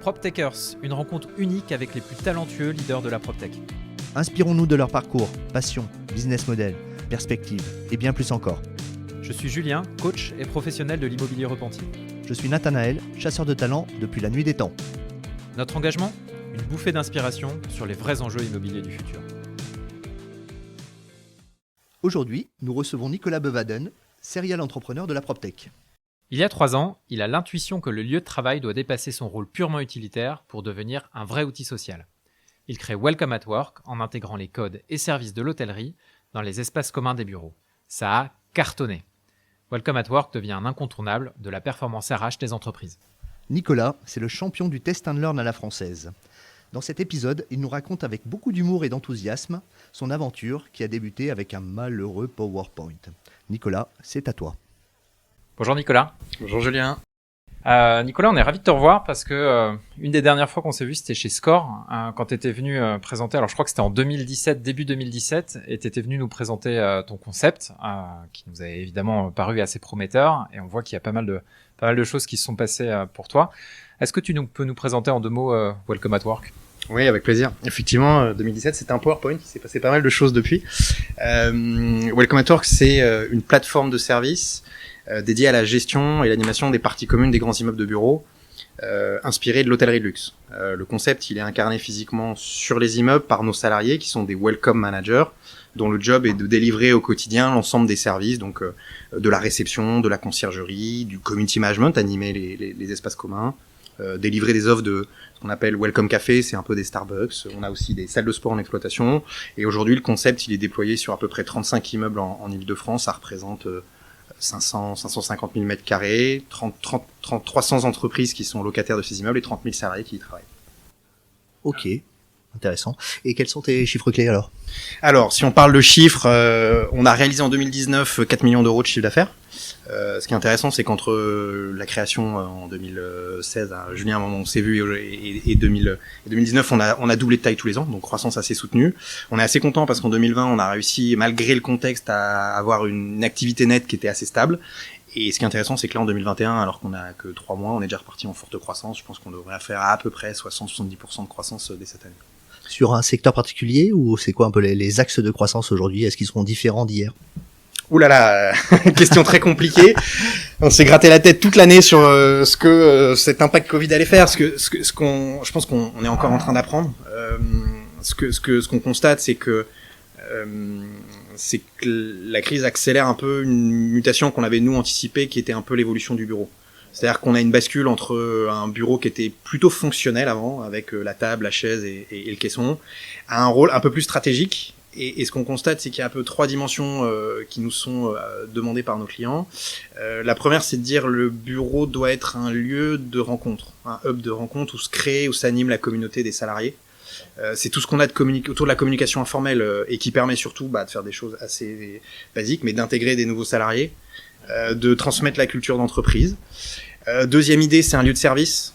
PropTechers, une rencontre unique avec les plus talentueux leaders de la PropTech. Inspirons-nous de leur parcours, passion, business model, perspective et bien plus encore. Je suis Julien, coach et professionnel de l'immobilier repenti. Je suis Nathanaël, chasseur de talent depuis la nuit des temps. Notre engagement ? Une bouffée d'inspiration sur les vrais enjeux immobiliers du futur. Aujourd'hui, nous recevons Nicolas Bevaden, serial entrepreneur de la PropTech. Il y a 3 ans, il a l'intuition que le lieu de travail doit dépasser son rôle purement utilitaire pour devenir un vrai outil social. Il crée Welcome at Work en intégrant les codes et services de l'hôtellerie dans les espaces communs des bureaux. Ça a cartonné. Welcome at Work devient un incontournable de la performance RH des entreprises. Nicolas, c'est le champion du test and learn à la française. Dans cet épisode, il nous raconte avec beaucoup d'humour et d'enthousiasme son aventure qui a débuté avec un malheureux PowerPoint. Nicolas, c'est à toi. Bonjour Nicolas. Bonjour Julien. Nicolas, on est ravis de te revoir parce que une des dernières fois qu'on s'est vu, c'était chez Score, quand tu étais venu présenter, alors je crois que c'était en 2017, début 2017, et tu étais venu nous présenter ton concept, qui nous a évidemment paru assez prometteur, et on voit qu'il y a pas mal de choses qui se sont passées pour toi. Est-ce que tu peux nous présenter en 2 mots Welcome at Work ? Oui, avec plaisir. Effectivement, 2017, c'était un PowerPoint, il s'est passé pas mal de choses depuis. Welcome at Work, c'est une plateforme de service dédiée à la gestion et l'animation des parties communes des grands immeubles de bureaux, inspirée de l'hôtellerie de luxe. Le concept, il est incarné physiquement sur les immeubles par nos salariés qui sont des welcome managers, dont le job est de délivrer au quotidien l'ensemble des services, donc de la réception, de la conciergerie, du community management, animer les espaces communs, délivrer des offres de ce qu'on appelle Welcome Café, c'est un peu des Starbucks. On a aussi des salles de sport en exploitation. Et aujourd'hui, le concept, il est déployé sur à peu près 35 immeubles en Ile-de-France. Ça représente 550 000 mètres carrés, 300 entreprises qui sont locataires de ces immeubles et 30 000 salariés qui y travaillent. Ok, intéressant. Et quels sont tes chiffres clés alors ? Alors, si on parle de chiffres, on a réalisé en 2019 4 millions d'euros de chiffre d'affaires. Ce qui est intéressant, c'est qu'entre la création en 2016, Julien, à un moment on s'est vu, et 2019, on a doublé de taille tous les ans, donc croissance assez soutenue. On est assez content parce qu'en 2020, on a réussi, malgré le contexte, à avoir une activité nette qui était assez stable. Et ce qui est intéressant, c'est que là, en 2021, alors qu'on a que 3 mois, on est déjà reparti en forte croissance. Je pense qu'on devrait faire à peu près 60-70% de croissance dès cette année. Sur un secteur particulier ou c'est quoi un peu les axes de croissance aujourd'hui ? Est-ce qu'ils seront différents d'hier ? Ouh là là, question très compliquée. On s'est gratté la tête toute l'année sur ce que cet impact Covid allait faire. Je pense qu'on est encore en train d'apprendre. Ce qu'on constate, c'est que la crise accélère un peu une mutation qu'on avait nous anticipée, qui était un peu l'évolution du bureau. C'est-à-dire qu'on a une bascule entre un bureau qui était plutôt fonctionnel avant, avec la table, la chaise et le caisson, à un rôle un peu plus stratégique. Et ce qu'on constate, c'est qu'il y a un peu 3 dimensions qui nous sont demandées par nos clients. La première, c'est de dire le bureau doit être un lieu de rencontre, un hub de rencontre où se crée, où s'anime la communauté des salariés. C'est tout ce qu'on a autour de la communication informelle et qui permet surtout de faire des choses assez basiques, mais d'intégrer des nouveaux salariés, de transmettre la culture d'entreprise. Deuxième idée, c'est un lieu de service.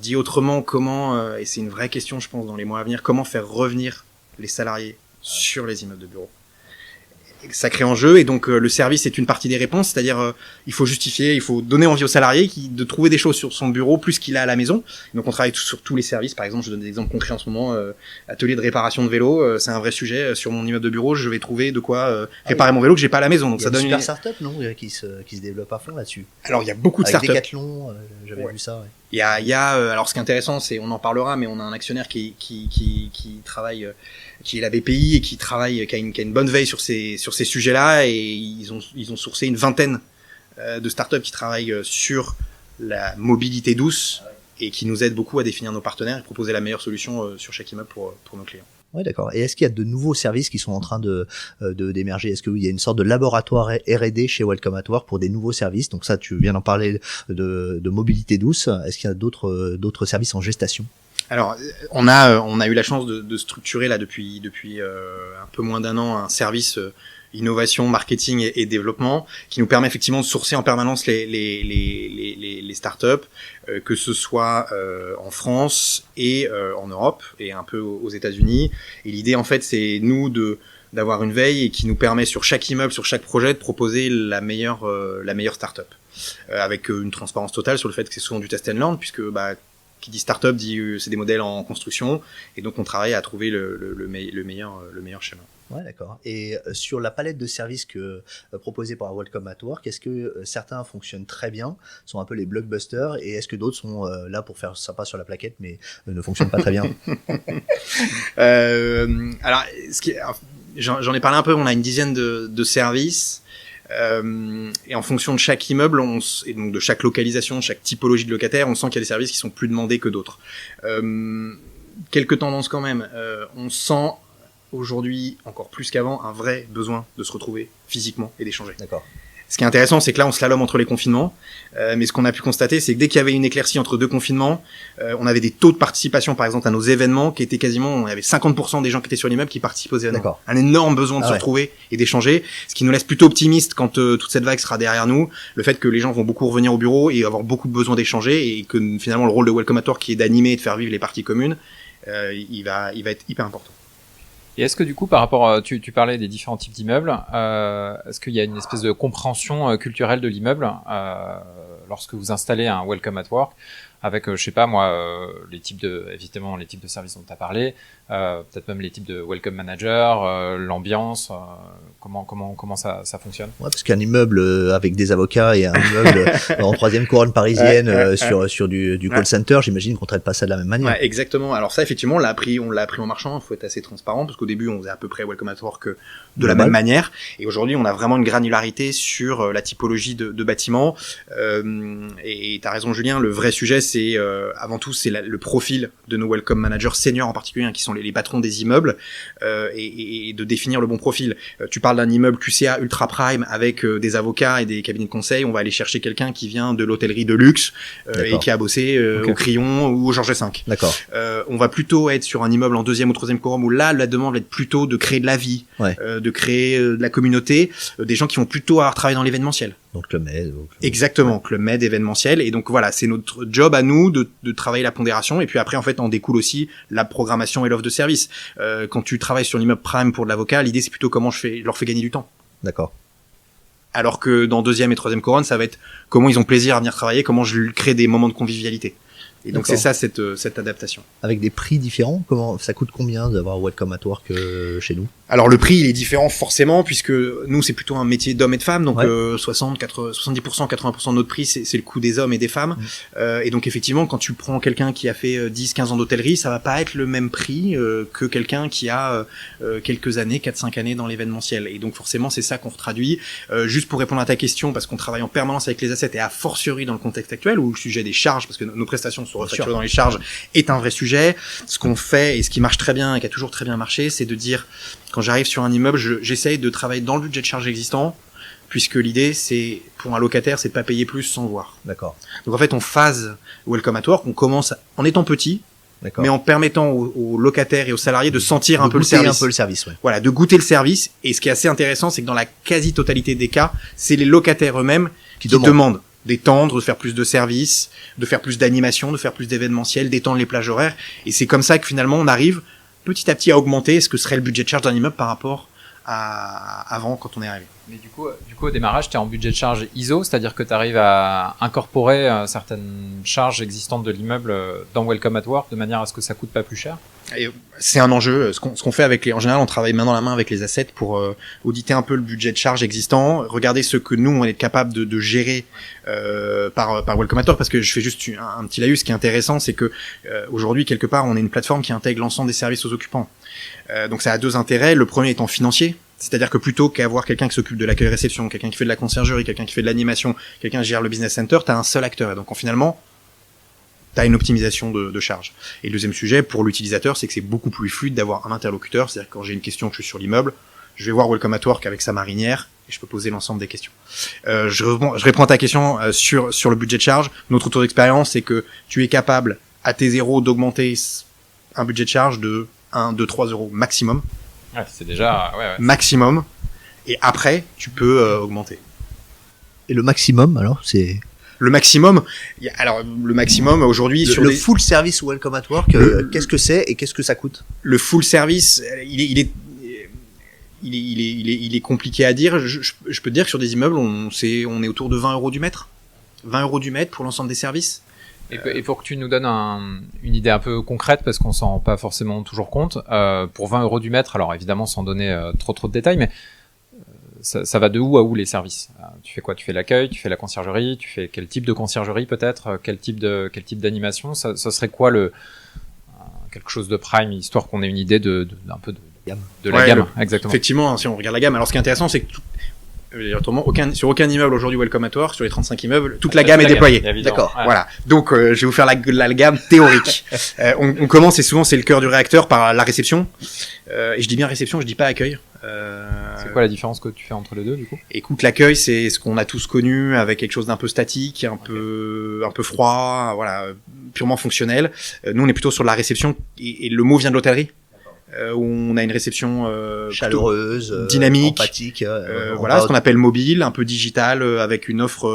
Dit autrement, comment, et c'est une vraie question, je pense, dans les mois à venir, comment faire revenir les salariés sur les immeubles de bureaux. Sacré enjeu, et donc le service est une partie des réponses, c'est-à-dire il faut justifier, il faut donner envie aux salariés de trouver des choses sur son bureau plus qu'il a à la maison. Donc on travaille sur tous les services. Par exemple, je donne des exemples concrets en ce moment, atelier de réparation de vélo, c'est un vrai sujet. Sur mon immeuble de bureau, je vais trouver de quoi réparer mon vélo que j'ai pas à la maison. Donc il y a ça donne une super start-up, non, qui se développe à fond là-dessus. Alors il y a beaucoup de avec start-up. Decathlon, j'avais vu ça. Ouais. Il y a alors ce qui est intéressant, c'est, on en parlera, mais on a un actionnaire qui travaille, qui est la BPI et qui travaille, qui a une bonne veille sur ces sujets-là, et ils ont sourcé une vingtaine de startups qui travaillent sur la mobilité douce et qui nous aident beaucoup à définir nos partenaires et proposer la meilleure solution sur chaque immeuble pour nos clients. Ouais, d'accord. Et est-ce qu'il y a de nouveaux services qui sont en train d'émerger ? Est-ce qu'il y a une sorte de laboratoire R&D chez Welcome at Work pour des nouveaux services ? Donc ça, tu viens d'en parler de mobilité douce. Est-ce qu'il y a d'autres services en gestation ? Alors, on a eu la chance de structurer là depuis un peu moins d'1 an un service innovation, marketing et développement qui nous permet effectivement de sourcer en permanence les startups, que ce soit en France et en Europe et un peu aux États-Unis. Et l'idée en fait, c'est d'avoir une veille et qui nous permet sur chaque immeuble, sur chaque projet, de proposer la meilleure startup, avec une transparence totale sur le fait que c'est souvent du test and learn, puisque Qui dit start-up dit c'est des modèles en construction, et donc on travaille à trouver le meilleur schéma. Ouais, d'accord. Et sur la palette de services proposés par Welcome at Work, est-ce que certains fonctionnent très bien, sont un peu les blockbusters, et est-ce que d'autres sont là pour faire sympa sur la plaquette, mais ne fonctionnent pas très bien? Alors, j'en ai parlé un peu. On a une dizaine de services. Et en fonction de chaque immeuble, et donc de chaque localisation, chaque typologie de locataire, on sent qu'il y a des services qui sont plus demandés que d'autres. Quelques tendances quand même. On sent aujourd'hui, encore plus qu'avant, un vrai besoin de se retrouver physiquement et d'échanger. D'accord. Ce qui est intéressant, c'est que là, on slalome entre les confinements. Mais ce qu'on a pu constater, c'est que dès qu'il y avait une éclaircie entre deux confinements, on avait des taux de participation, par exemple, à nos événements qui étaient quasiment, on avait 50% des gens qui étaient sur l'immeuble qui participaient aux événements. D'accord. Un énorme besoin de se retrouver et d'échanger, ce qui nous laisse plutôt optimistes quand toute cette vague sera derrière nous. Le fait que les gens vont beaucoup revenir au bureau et avoir beaucoup de besoin d'échanger, et que finalement le rôle de Welcome at Work, qui est d'animer et de faire vivre les parties communes, il va être hyper important. Et est-ce que du coup, par rapport, tu parlais des différents types d'immeubles, est-ce qu'il y a une espèce de compréhension culturelle de l'immeuble lorsque vous installez un Welcome at Work, avec, je sais pas moi, évidemment les types de services dont tu as parlé, peut-être même les types de Welcome Manager, l'ambiance, comment ça fonctionne? Ouais, parce qu'un immeuble avec des avocats et un immeuble en troisième couronne parisienne sur du call center, j'imagine qu'on traite pas ça de la même manière. Ouais, exactement. Alors ça, effectivement, on l'a appris en marchant. Il faut être assez transparent, parce qu'au début, on faisait à peu près Welcome at Work de la même manière. Et aujourd'hui, on a vraiment une granularité sur la typologie de bâtiments. Et t'as raison, Julien. Le vrai sujet, c'est avant tout, c'est le profil de nos Welcome Managers seniors en particulier, qui sont les patrons des immeubles, et de définir le bon profil. Tu parles d'un immeuble QCA ultra prime avec des avocats et des cabinets de conseil. On va aller chercher quelqu'un qui vient de l'hôtellerie de luxe et qui a bossé au Crillon ou au Georges V. D'accord. On va plutôt être sur un immeuble en deuxième ou troisième couronne, où là la demande va être plutôt de créer de la vie, de créer de la communauté, des gens qui vont plutôt avoir travaillé dans l'événementiel. Donc Club Med. Exactement, Club Med, événementiel. Et donc voilà, c'est notre job à nous de travailler la pondération. Et puis après, en fait, en découle aussi la programmation et l'offre de service. Quand tu travailles sur l'immeuble prime pour de l'avocat, l'idée c'est plutôt comment je leur fais gagner du temps. D'accord. Alors que dans deuxième et troisième couronne, ça va être comment ils ont plaisir à venir travailler, comment je crée des moments de convivialité. Et donc c'est ça cette adaptation. Avec des prix différents, ça coûte combien d'avoir Welcome at Work chez nous? Alors le prix il est différent forcément, puisque nous c'est plutôt un métier d'hommes et de femmes, donc 70%, 80% de notre prix c'est le coût des hommes et des femmes. Et donc effectivement quand tu prends quelqu'un qui a fait 10-15 ans d'hôtellerie, ça va pas être le même prix que quelqu'un qui a quelques années, 4-5 années dans l'événementiel. Et donc forcément c'est ça qu'on retraduit. Juste pour répondre à ta question, parce qu'on travaille en permanence avec les assets, et a fortiori dans le contexte actuel où le sujet des charges, parce que nos prestations sont refacturées dans les charges, est un vrai sujet. Ce qu'on fait et ce qui marche très bien et qui a toujours très bien marché, c'est de dire, quand j'arrive sur un immeuble, j'essaye de travailler dans le budget de charge existant, puisque l'idée c'est, pour un locataire, c'est de pas payer plus sans voir. D'accord. Donc en fait on phase Welcome at Work, on commence en étant petit, mais en permettant aux locataires et aux salariés de sentir un peu le service. Voilà, de goûter le service. Et ce qui est assez intéressant, c'est que dans la quasi-totalité des cas, c'est les locataires eux-mêmes qui demandent d'étendre, de faire plus de services, de faire plus d'animation, de faire plus d'événementiel, d'étendre les plages horaires. Et c'est comme ça que finalement on arrive petit à petit à augmenter ce que serait le budget de charge d'un immeuble par rapport à avant quand on est arrivé. Mais du coup au démarrage, tu es en budget de charge ISO, c'est-à-dire que tu arrives à incorporer certaines charges existantes de l'immeuble dans Welcome at Work de manière à ce que ça coûte pas plus cher. Et c'est un enjeu. Ce qu'on fait en général, on travaille main dans la main avec les assets pour auditer un peu le budget de charge existant, regarder ce que nous on est capable de gérer par Welcome at Work, parce que je fais juste un petit laïus. Ce qui est intéressant, c'est que aujourd'hui quelque part, on est une plateforme qui intègre l'ensemble des services aux occupants. Donc ça a deux intérêts. Le premier étant financier. C'est-à-dire que plutôt qu'avoir quelqu'un qui s'occupe de l'accueil-réception, quelqu'un qui fait de la conciergerie, quelqu'un qui fait de l'animation, quelqu'un qui gère le business center, t'as un seul acteur. Et donc finalement, t'as une optimisation de charge. Et le deuxième sujet, pour l'utilisateur, c'est que c'est beaucoup plus fluide d'avoir un interlocuteur. C'est-à-dire que quand j'ai une question, que je suis sur l'immeuble, je vais voir Welcome at Work avec sa marinière et je peux poser l'ensemble des questions. Je réponds à ta question sur le budget de charge. Notre retour d'expérience, c'est que tu es capable, à tes zéros, d'augmenter un budget de charge de 1, 2, 3 euros maximum. Ouais, c'est déjà maximum, et après tu peux augmenter. Et le maximum alors, c'est le maximum. Alors le maximum aujourd'hui sur le full service Welcome at Work, qu'est-ce que c'est et qu'est-ce que ça coûte? Le full service, il est compliqué à dire. Je peux te dire que sur des immeubles, on est autour de 20 euros du mètre. 20 euros du mètre pour l'ensemble des services. Et pour que tu nous donnes une idée un peu concrète, parce qu'on s'en rend pas forcément toujours compte, pour 20 € du mètre, alors évidemment sans donner trop de détails, mais ça va de où à où les services? Tu fais quoi? Tu fais l'accueil, tu fais la conciergerie, tu fais quel type de conciergerie peut-être? Quel type d'animation? Ça serait quoi quelque chose de prime, histoire qu'on ait une idée d'un peu de la gamme, exactement. Effectivement, si on regarde la gamme, alors ce qui est intéressant, c'est que sur aucun immeuble aujourd'hui Welcome at Work, sur les 35 immeubles, toute la gamme est déployée. D'accord. Ouais. Voilà. Donc, je vais vous faire la gamme théorique. On commence, et souvent c'est le cœur du réacteur, par la réception. Et je dis bien réception, je dis pas accueil. C'est quoi la différence que tu fais entre les deux, du coup? Écoute, l'accueil, c'est ce qu'on a tous connu, avec quelque chose d'un peu statique, un peu froid, voilà, purement fonctionnel. Nous, on est plutôt sur la réception, et le mot vient de l'hôtellerie. Où on a une réception chaleureuse, dynamique, empathique, voilà, ce qu'on appelle mobile, un peu digital, avec une offre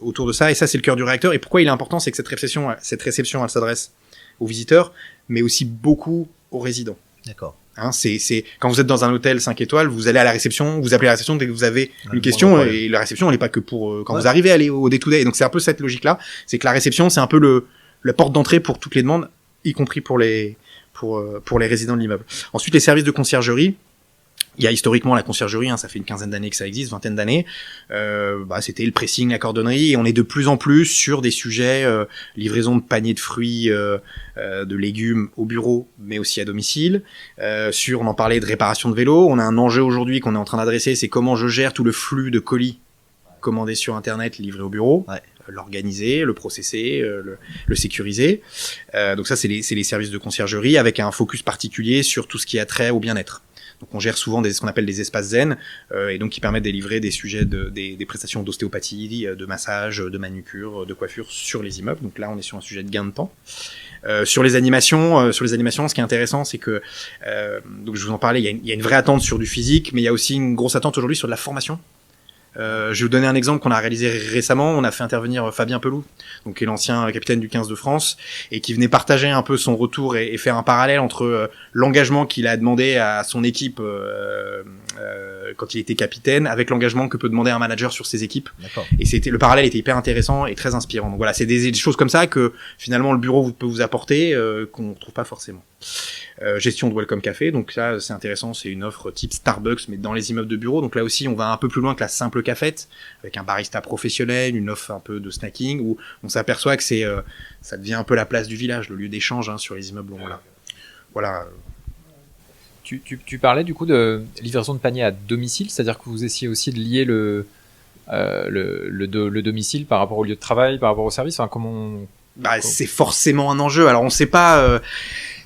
autour de ça. Et ça, c'est le cœur du réacteur. Et pourquoi il est important, c'est que cette réception, elle s'adresse aux visiteurs, mais aussi beaucoup aux résidents. D'accord. Hein, c'est quand vous êtes dans un hôtel 5 étoiles, vous allez à la réception, vous appelez la réception dès que vous avez une question, et la réception, elle est pas que pour quand vous arrivez à aller au day-to-day. Et donc c'est un peu cette logique-là, c'est que la réception, c'est un peu la porte d'entrée pour toutes les demandes, y compris pour les résidents de l'immeuble. Ensuite, les services de conciergerie. Il y a historiquement la conciergerie, ça fait une quinzaine d'années que ça existe, vingtaine d'années. C'était le pressing, la cordonnerie, et on est de plus en plus sur des sujets livraison de paniers de fruits, de légumes au bureau, mais aussi à domicile. On en parlait, de réparation de vélo. On a un enjeu aujourd'hui qu'on est en train d'adresser, c'est comment je gère tout le flux de colis commandés sur Internet, livrés au bureau. Ouais. L'organiser, le processer, le sécuriser. Donc ça, c'est les services de conciergerie, avec un focus particulier sur tout ce qui a trait au bien-être. Donc on gère souvent ce qu'on appelle des espaces zen, et donc qui permettent de délivrer des sujets des prestations d'ostéopathie, de massage, de manucure, de coiffure sur les immeubles. Donc là, on est sur un sujet de gain de temps. Sur les animations, ce qui est intéressant, c'est que donc je vous en parlais, il y a une vraie attente sur du physique, mais il y a aussi une grosse attente aujourd'hui sur de la formation. Je vais vous donner un exemple qu'on a réalisé récemment. On a fait intervenir Fabien Peloux, donc qui est l'ancien capitaine du 15 de France, et qui venait partager un peu son retour et faire un parallèle entre l'engagement qu'il a demandé à son équipe quand il était capitaine, avec l'engagement que peut demander un manager sur ses équipes. D'accord. Et le parallèle était hyper intéressant et très inspirant. Donc voilà, c'est des choses comme ça que finalement le bureau peut vous apporter, qu'on ne trouve pas forcément. Gestion de Welcome Café, donc ça c'est intéressant, c'est une offre type Starbucks mais dans les immeubles de bureau. Donc là aussi on va un peu plus loin que la simple cafette, avec un barista professionnel, une offre un peu de snacking, où on s'aperçoit que ça devient un peu la place du village, le lieu d'échange sur les immeubles longs là. Voilà. Tu parlais du coup de livraison de panier à domicile, c'est-à-dire que vous essayez aussi de lier le domicile par rapport au lieu de travail, par rapport au service. Enfin, comment... c'est forcément un enjeu. Alors on sait pas.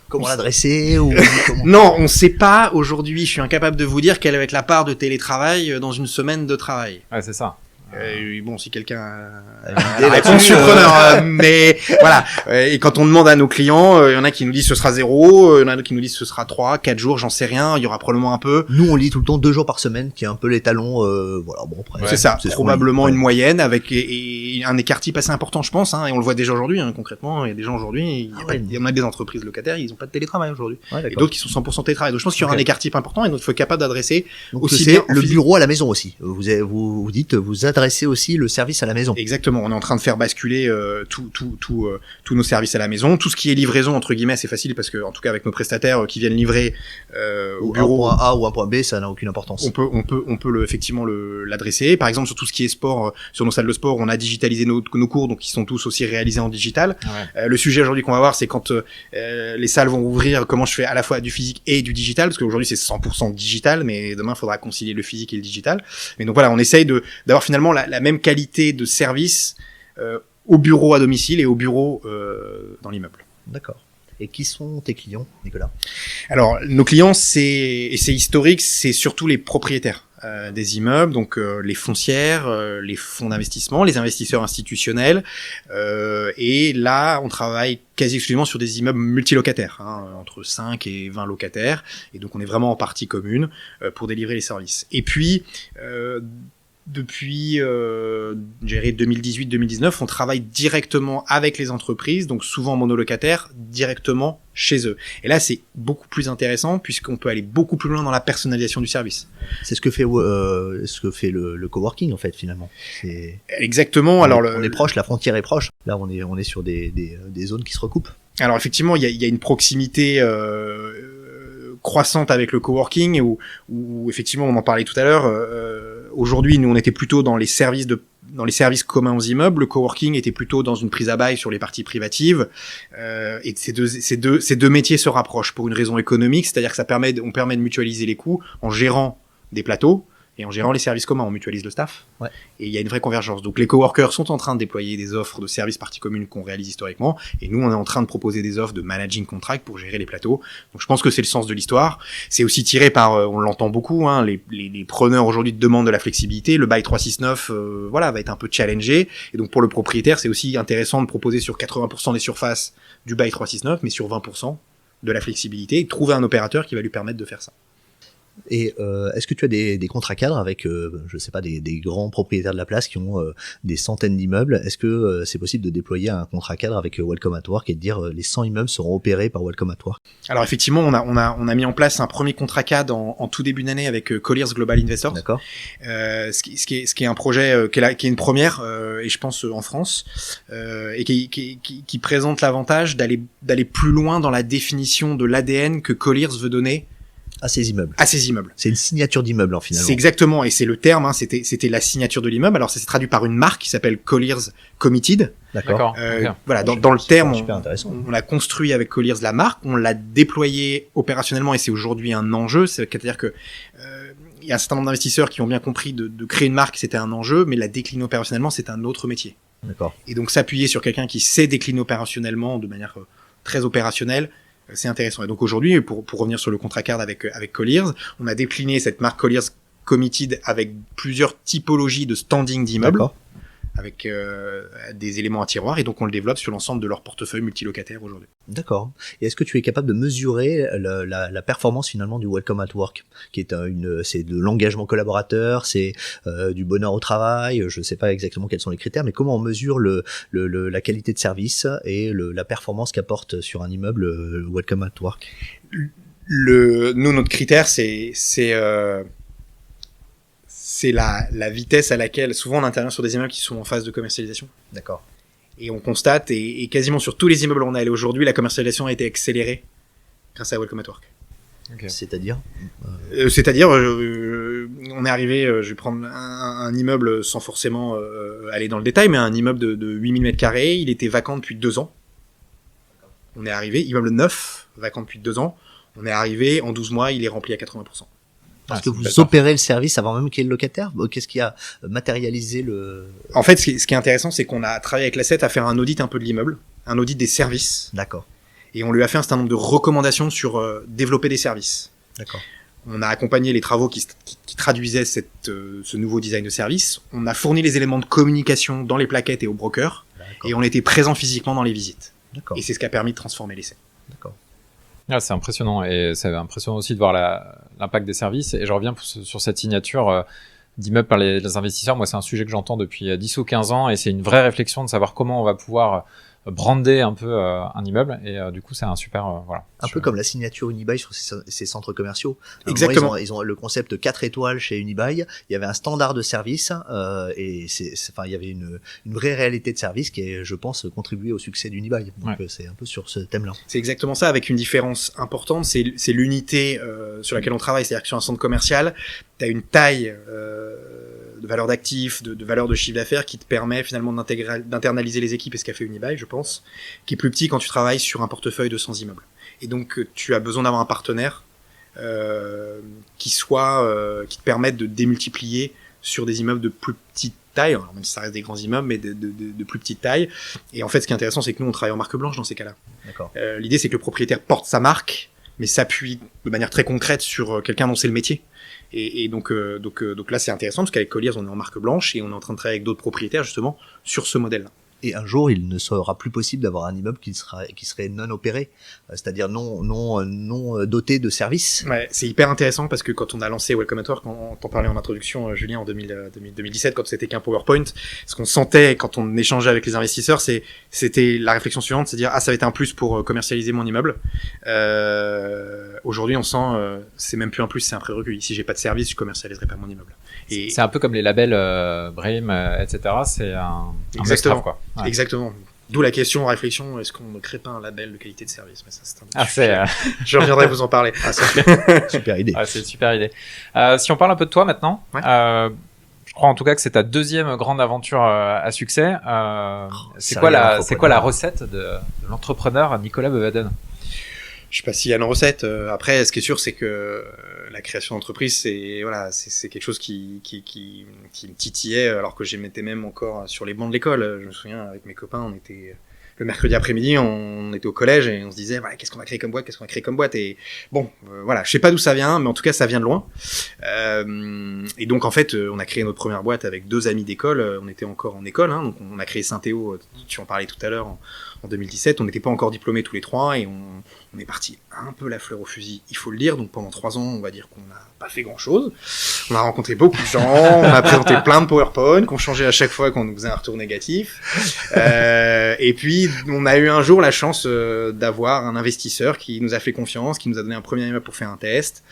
Comment l'adresser ou comment... Non, on sait pas. Aujourd'hui, je suis incapable de vous dire quelle va être la part de télétravail dans une semaine de travail. Ouais, c'est ça. Bon, si quelqu'un a une réponse surpreneur, mais voilà. Et quand on demande à nos clients, il y en a qui nous disent ce sera 0, il y en a qui nous disent ce sera 3, 4 jours, j'en sais rien, il y aura probablement un peu. Nous, on lit tout le temps 2 jours par semaine, qui est un peu l'étalon, voilà, bon, après. C'est ça, c'est probablement une moyenne, avec et un écart type assez important, je pense, et on le voit déjà aujourd'hui, concrètement. Il y a des gens aujourd'hui, il y en a des entreprises locataires, ils ont pas de télétravail aujourd'hui. Ouais, et d'autres qui sont 100% télétravail. Donc je pense qu'il y aura un écart type important, et donc il faut être capable d'adresser aussi bien le bureau à la maison aussi. Vous dites, vous adressez aussi le service à la maison. Exactement, on est en train de faire basculer tous nos services à la maison. Tout ce qui est livraison entre guillemets, c'est facile parce que en tout cas avec nos prestataires qui viennent livrer au bureau, un point A ou un point B, ça n'a aucune importance. On peut effectivement l'adresser. Par exemple, sur tout ce qui est sport, sur nos salles de sport, on a digitalisé nos cours, donc ils sont tous aussi réalisés en digital. Ouais. Le sujet aujourd'hui qu'on va voir, c'est quand les salles vont ouvrir, comment je fais à la fois du physique et du digital, parce qu'aujourd'hui c'est 100% digital, mais demain il faudra concilier le physique et le digital. Mais donc voilà, on essaye d'avoir finalement la même qualité de service au bureau à domicile et au bureau dans l'immeuble. D'accord. Et qui sont tes clients, Nicolas? Alors, nos clients, c'est historique, c'est surtout les propriétaires des immeubles, donc les foncières, les fonds d'investissement, les investisseurs institutionnels, et là, on travaille quasi exclusivement sur des immeubles multilocataires, entre 5 et 20 locataires, et donc on est vraiment en partie commune pour délivrer les services. Et puis, depuis 2018-2019, on travaille directement avec les entreprises, donc souvent monolocataires, directement chez eux. Et là, c'est beaucoup plus intéressant puisqu'on peut aller beaucoup plus loin dans la personnalisation du service. C'est ce que fait le coworking en fait finalement. Exactement. On est proche, la frontière est proche. Là, on est sur des zones qui se recoupent. Alors effectivement, il y a une proximité croissante avec le coworking où effectivement on en parlait tout à l'heure. Aujourd'hui, nous on était plutôt dans les services communs aux immeubles. Le coworking était plutôt dans une prise à bail sur les parties privatives. Et ces deux métiers se rapprochent pour une raison économique, c'est-à-dire que on permet de mutualiser les coûts en gérant des plateaux. Et en gérant les services communs, on mutualise le staff. Ouais. Et il y a une vraie convergence. Donc les coworkers sont en train de déployer des offres de services parties communes qu'on réalise historiquement. Et nous, on est en train de proposer des offres de managing contract pour gérer les plateaux. Donc je pense que c'est le sens de l'histoire. C'est aussi tiré par, on l'entend beaucoup, hein, les preneurs aujourd'hui demandent de la flexibilité. Le bail 369, va être un peu challengé. Et donc pour le propriétaire, c'est aussi intéressant de proposer sur 80% des surfaces du bail 369, mais sur 20% de la flexibilité et de trouver un opérateur qui va lui permettre de faire ça. Et est-ce que tu as des contrats cadres avec, je sais pas, des grands propriétaires de la place qui ont des centaines d'immeubles? Est-ce que c'est possible de déployer un contrat cadre avec Welcome at Work et de dire les 100 immeubles seront opérés par Welcome at Work? Alors effectivement, on a mis en place un premier contrat cadre en tout début d'année avec Colliers Global Investors. D'accord. Ce qui est un projet qui est une première et je pense en France et qui présente l'avantage d'aller plus loin dans la définition de l'ADN que Colliers veut donner à ces immeubles. C'est une signature d'immeuble, finalement. C'est exactement, et c'est le terme, hein, c'était la signature de l'immeuble. Alors ça s'est traduit par une marque qui s'appelle Colliers Committed. D'accord. Okay. Voilà, dans le terme, on a construit avec Colliers la marque, on l'a déployée opérationnellement et c'est aujourd'hui un enjeu. C'est-à-dire que il y a un certain nombre d'investisseurs qui ont bien compris de créer une marque, c'était un enjeu, mais la décliner opérationnellement, c'est un autre métier. D'accord. Et donc s'appuyer sur quelqu'un qui sait décliner opérationnellement de manière très opérationnelle, c'est intéressant. Et donc aujourd'hui, pour revenir sur le contrat cadre avec Colliers, on a décliné cette marque Colliers Committed avec plusieurs typologies de standing d'immeubles, avec des éléments à tiroir, et donc on le développe sur l'ensemble de leur portefeuille multilocataire aujourd'hui. D'accord. Et est-ce que tu es capable de mesurer la performance finalement du Welcome at Work, qui est c'est de l'engagement collaborateur, c'est du bonheur au travail, je ne sais pas exactement quels sont les critères, mais comment on mesure la qualité de service et la performance qu'apporte sur un immeuble Welcome at Work? Nous, notre critère, c'est la vitesse à laquelle souvent on intervient sur des immeubles qui sont en phase de commercialisation. D'accord. Et on constate, et quasiment sur tous les immeubles où on est allé aujourd'hui, la commercialisation a été accélérée grâce à Welcome at Work. Okay. C'est-à-dire on est arrivé, je vais prendre un immeuble sans forcément aller dans le détail, mais un immeuble de 8000 m², il était vacant depuis 2 ans. On est arrivé, immeuble neuf, vacant depuis 2 ans, on est arrivé, en 12 mois, il est rempli à 80%. Parce que vous opérez le service avant même qu'il y ait le locataire? Qu'est-ce qui a matérialisé le... En fait, ce qui est intéressant, c'est qu'on a travaillé avec l'asset à faire un audit un peu de l'immeuble, un audit des services. D'accord. Et on lui a fait un certain nombre de recommandations sur développer des services. D'accord. On a accompagné les travaux qui traduisaient ce nouveau design de service. On a fourni les éléments de communication dans les plaquettes et aux brokers. D'accord. Et on était présent physiquement dans les visites. D'accord. Et c'est ce qui a permis de transformer l'essai. D'accord. Ah, c'est impressionnant, et c'est impressionnant aussi de voir l'impact des services. Et je reviens sur cette signature d'immeubles par les investisseurs. Moi, c'est un sujet que j'entends depuis 10 ou 15 ans, et c'est une vraie réflexion de savoir comment on va pouvoir brander un peu un immeuble, et du coup c'est un super un peu comme la signature Unibail sur ces centres commerciaux. Exactement. Ils ont le concept 4 étoiles chez Unibail, il y avait un standard de service et il y avait une vraie réalité de service qui est, je pense, contribué au succès d'Unibail. Donc c'est un peu sur ce thème-là. C'est exactement ça, avec une différence importante, c'est l'unité sur laquelle on travaille, c'est-à-dire que sur un centre commercial, tu as une taille de valeur d'actifs, de valeur de chiffre d'affaires qui te permet finalement d'internaliser les équipes, et ce qu'a fait Unibail, je pense, qui est plus petit quand tu travailles sur un portefeuille de 100 immeubles. Et donc tu as besoin d'avoir un partenaire qui te permette de démultiplier sur des immeubles de plus petite taille, alors même si ça reste des grands immeubles, mais de plus petite taille. Et en fait, ce qui est intéressant, c'est que nous, on travaille en marque blanche dans ces cas-là. D'accord. L'idée, c'est que le propriétaire porte sa marque, mais s'appuie de manière très concrète sur quelqu'un dont c'est le métier. Et donc là, c'est intéressant parce qu'avec Colliers, on est en marque blanche et on est en train de travailler avec d'autres propriétaires justement sur ce modèle-là. Et un jour, il ne sera plus possible d'avoir un immeuble qui serait non opéré, c'est-à-dire non doté de services. Ouais, c'est hyper intéressant parce que quand on a lancé Welcome at Work, quand t'en parlais en introduction, Julien, en 2017, quand c'était qu'un PowerPoint, ce qu'on sentait quand on échangeait avec les investisseurs, c'était la réflexion suivante, c'est dire ça va être un plus pour commercialiser mon immeuble. Aujourd'hui, on sent c'est même plus un plus, c'est un prérequis. Si j'ai pas de service, je commercialiserai pas mon immeuble. Et c'est un peu comme les labels BREEAM, etc. C'est un exactement, must-have, quoi. Ouais. Exactement. D'où la question, réflexion, est-ce qu'on ne crée pas un label de qualité de service? Mais ça, c'est un autre sujet. Je reviendrai vous en parler. Super idée. C'est une super idée. Si on parle un peu de toi maintenant, ouais. Je crois en tout cas que c'est ta deuxième grande aventure à succès. C'est quoi la recette de l'entrepreneur Nicolas Bevaden? Je sais pas s'il y a une recette. Après, ce qui est sûr, c'est que la création d'entreprise, c'est quelque chose qui me titillait, alors que j'étais même encore sur les bancs de l'école. Je me souviens, avec mes copains, on était le mercredi après-midi, on était au collège et on se disait, voilà, qu'est-ce qu'on va créer comme boîte, Et bon, voilà, je sais pas d'où ça vient, mais en tout cas, ça vient de loin. Et donc, en fait, on a créé notre première boîte avec 2 amis d'école. On était encore en école, hein, donc on a créé Synthéo. Tu en parlais tout à l'heure. En 2017, on n'était pas encore diplômés tous les 3 et on est parti un peu la fleur au fusil, il faut le dire. Donc pendant 3 ans, on va dire qu'on n'a pas fait grand-chose. On a rencontré beaucoup de gens, on a présenté plein de PowerPoint qu'on changeait à chaque fois qu'on nous faisait un retour négatif. Et puis, on a eu un jour la chance d'avoir un investisseur qui nous a fait confiance, qui nous a donné un premier immeuble pour faire un test,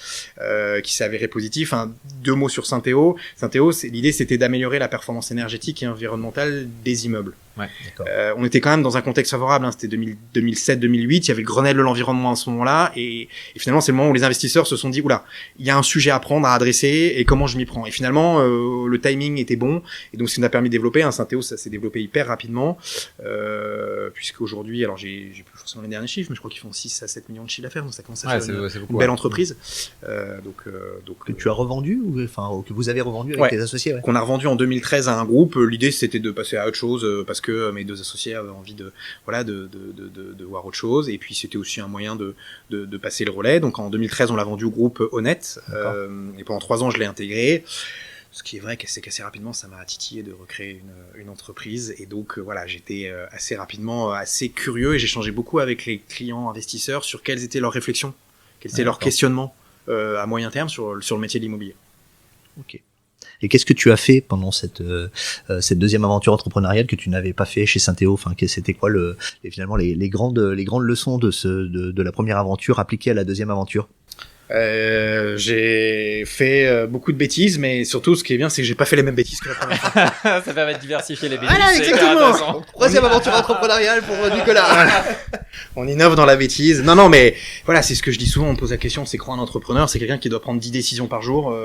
qui s'est avéré positif. 2 mots sur Synthéo. Synthéo, l'idée, c'était d'améliorer la performance énergétique et environnementale des immeubles. Ouais, on était quand même dans un contexte favorable, hein, c'était 2007-2008, il y avait le Grenelle de l'environnement à ce moment-là, et finalement c'est le moment où les investisseurs se sont dit, oula, il y a un sujet à prendre, à adresser, et comment je m'y prends. Et finalement, le timing était bon, et donc ce qui nous a permis de développer, Synthéo, ça s'est développé hyper rapidement, puisqu'aujourd'hui, alors j'ai plus forcément les derniers chiffres, mais je crois qu'ils font 6 à 7 millions de chiffres d'affaires, donc ça commence à faire une belle entreprise. Que tu as revendu, ou que vous avez revendu avec tes associés, qu'on a revendu en 2013 à un groupe. L'idée c'était de passer à autre chose, parce que mes 2 associés avaient envie de voir autre chose, et puis c'était aussi un moyen de passer le relais. Donc en 2013 on l'a vendu au groupe Honnête, et pendant 3 ans je l'ai intégré. Ce qui est vrai, c'est qu'assez rapidement ça m'a titillé de recréer une entreprise, et donc voilà, j'étais assez rapidement assez curieux, et j'ai changé beaucoup avec les clients investisseurs sur quelles étaient leurs réflexions, quels étaient leurs questionnements à moyen terme sur le métier de l'immobilier. Ok. Et qu'est-ce que tu as fait pendant cette deuxième aventure entrepreneuriale que tu n'avais pas fait chez Synthéo? C'était quoi finalement les grandes leçons de la première aventure appliquées à la deuxième aventure? J'ai fait beaucoup de bêtises, mais surtout ce qui est bien, c'est que j'ai pas fait les mêmes bêtises que la première fois. Ça permet de diversifier les bêtises. Voilà, exactement. Troisième aventure entrepreneuriale pour Nicolas. On innove dans la bêtise. Non, mais voilà, c'est ce que je dis souvent. On me pose la question, c'est quoi un entrepreneur? C'est quelqu'un qui doit prendre 10 décisions par jour,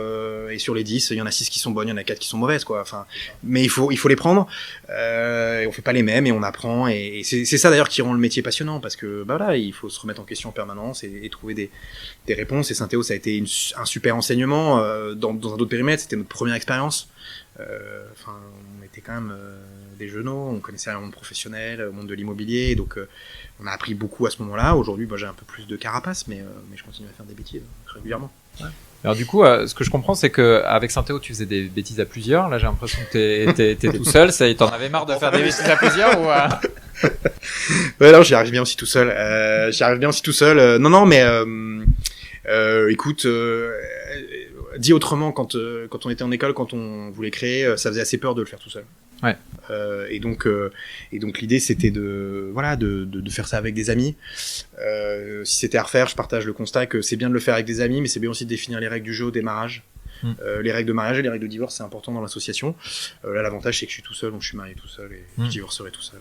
et sur les 10, il y en a 6 qui sont bonnes, il y en a 4 qui sont mauvaises, quoi. Enfin, mais il faut les prendre. Et on fait pas les mêmes, et on apprend. Et c'est ça d'ailleurs qui rend le métier passionnant, parce que voilà, il faut se remettre en question en permanence et trouver des réponses. Et Synthéo, ça a été un super enseignement dans un autre périmètre. C'était notre première expérience. On était quand même des genoux, on connaissait le monde professionnel, le monde de l'immobilier, donc on a appris beaucoup à ce moment-là. Aujourd'hui, j'ai un peu plus de carapace, mais je continue à faire des bêtises régulièrement. Ouais. Alors du coup, ce que je comprends, c'est que avec Synthéo, tu faisais des bêtises à plusieurs. Là, j'ai l'impression que t'es tout seul. T'en avais marre de faire des bêtises à plusieurs, ou Ouais, alors j'y arrive bien aussi tout seul. Non, mais écoute, dit autrement, quand on était en école, quand on voulait créer, ça faisait assez peur de le faire tout seul. Ouais. Et donc l'idée c'était de faire ça avec des amis. Si c'était à refaire, je partage le constat que c'est bien de le faire avec des amis, mais c'est bien aussi de définir les règles du jeu au démarrage. Les règles de mariage et les règles de divorce, c'est important dans l'association. Là, l'avantage c'est que je suis tout seul, donc je suis marié tout seul et je divorcerai tout seul.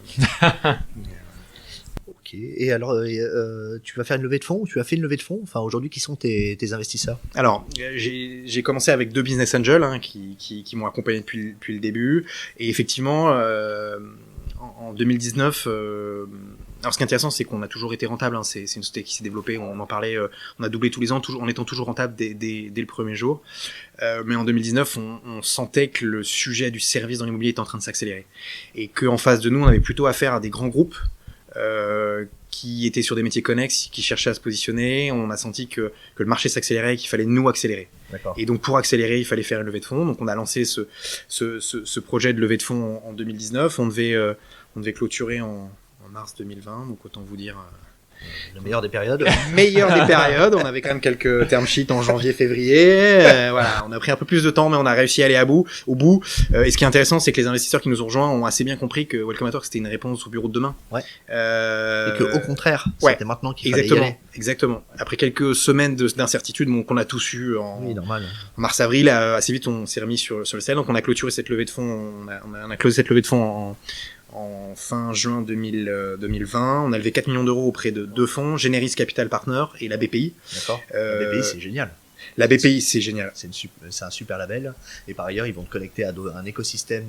Ok. Et alors, tu vas faire une levée de fonds, ou tu as fait une levée de fonds? Enfin, aujourd'hui, qui sont tes investisseurs? Alors, j'ai commencé avec 2 business angels qui m'ont accompagné depuis le début. Et effectivement, en 2019, alors ce qui est intéressant, c'est qu'on a toujours été rentable. C'est une société qui s'est développée. On en parlait. On a doublé tous les ans, en étant toujours rentable dès le premier jour. Mais en 2019, on sentait que le sujet du service dans l'immobilier était en train de s'accélérer, et qu'en face de nous, on avait plutôt affaire à des grands groupes qui étaient sur des métiers connexes, qui cherchaient à se positionner. On a senti que le marché s'accélérait et qu'il fallait nous accélérer. D'accord. Et donc pour accélérer, il fallait faire une levée de fonds. Donc on a lancé ce projet de levée de fonds en 2019. On qu'on devait clôturer en mars 2020, donc autant vous dire Le meilleur des périodes. meilleur des périodes. On avait quand même quelques term sheets en janvier, février. Voilà, on a pris un peu plus de temps, mais on a réussi à aller au bout. Et ce qui est intéressant, c'est que les investisseurs qui nous ont rejoints ont assez bien compris que Welcome at Work c'était une réponse au bureau de demain. Ouais. Et que au contraire, ouais, c'était maintenant qu'il fallait y aller. Exactement. Après quelques semaines d'incertitude, qu'on a tous eu Oui, normal. en mars-avril, assez vite on s'est remis sur le sel. Donc on a clôturé cette levée de fonds. On a closé cette levée de fonds en fin juin 2020, on a levé 4 millions d'euros auprès de deux fonds, Generis Capital Partner et la BPI. D'accord. La BPI, c'est génial. La BPI, c'est génial. C'est un super label. Et par ailleurs, ils vont te connecter à un écosystème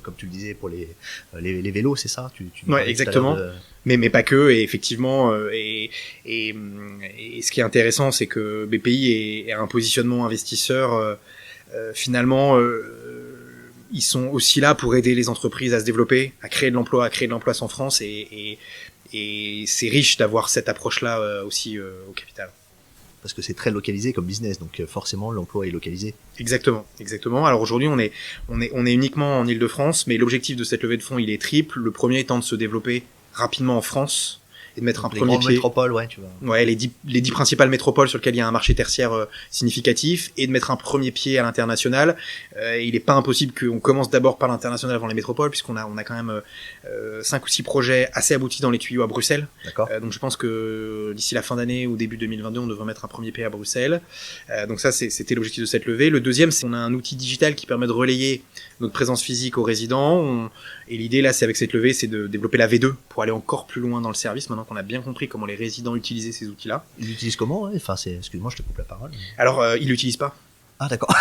comme tu le disais, pour les vélos, c'est ça? Ouais, exactement. Mais pas que. Et effectivement, et ce qui est intéressant, c'est que BPI a un positionnement investisseur, finalement, ils sont aussi là pour aider les entreprises à se développer, à créer de l'emploi en France, et c'est riche d'avoir cette approche-là aussi au capital. Parce que c'est très localisé comme business, donc forcément l'emploi est localisé. Exactement. Alors aujourd'hui, on est uniquement en Île-de-France, mais l'objectif de cette levée de fonds, il est triple. Le premier étant de se développer rapidement en France et de mettre un premier pied. Métropoles, ouais, tu vois. Ouais, les 10 principales métropoles sur lesquelles il y a un marché tertiaire significatif, et de mettre un premier pied à l'international. Il est pas impossible qu'on commence d'abord par l'international avant les métropoles, puisqu'on a quand même 5 ou 6 projets assez aboutis dans les tuyaux à Bruxelles. D'accord. Donc je pense que d'ici la fin d'année ou début 2022, on devrait mettre un premier pied à Bruxelles. Donc ça, c'était l'objectif de cette levée. Le deuxième, c'est qu'on a un outil digital qui permet de relayer notre présence physique aux résidents. Et l'idée là, c'est avec cette levée, c'est de développer la V2 pour aller encore plus loin dans le service, maintenant qu'on a bien compris comment les résidents utilisaient ces outils-là. Ils l'utilisent comment, ouais? Enfin, excuse-moi, je te coupe la parole. Alors, ils l'utilisent pas. Ah, d'accord.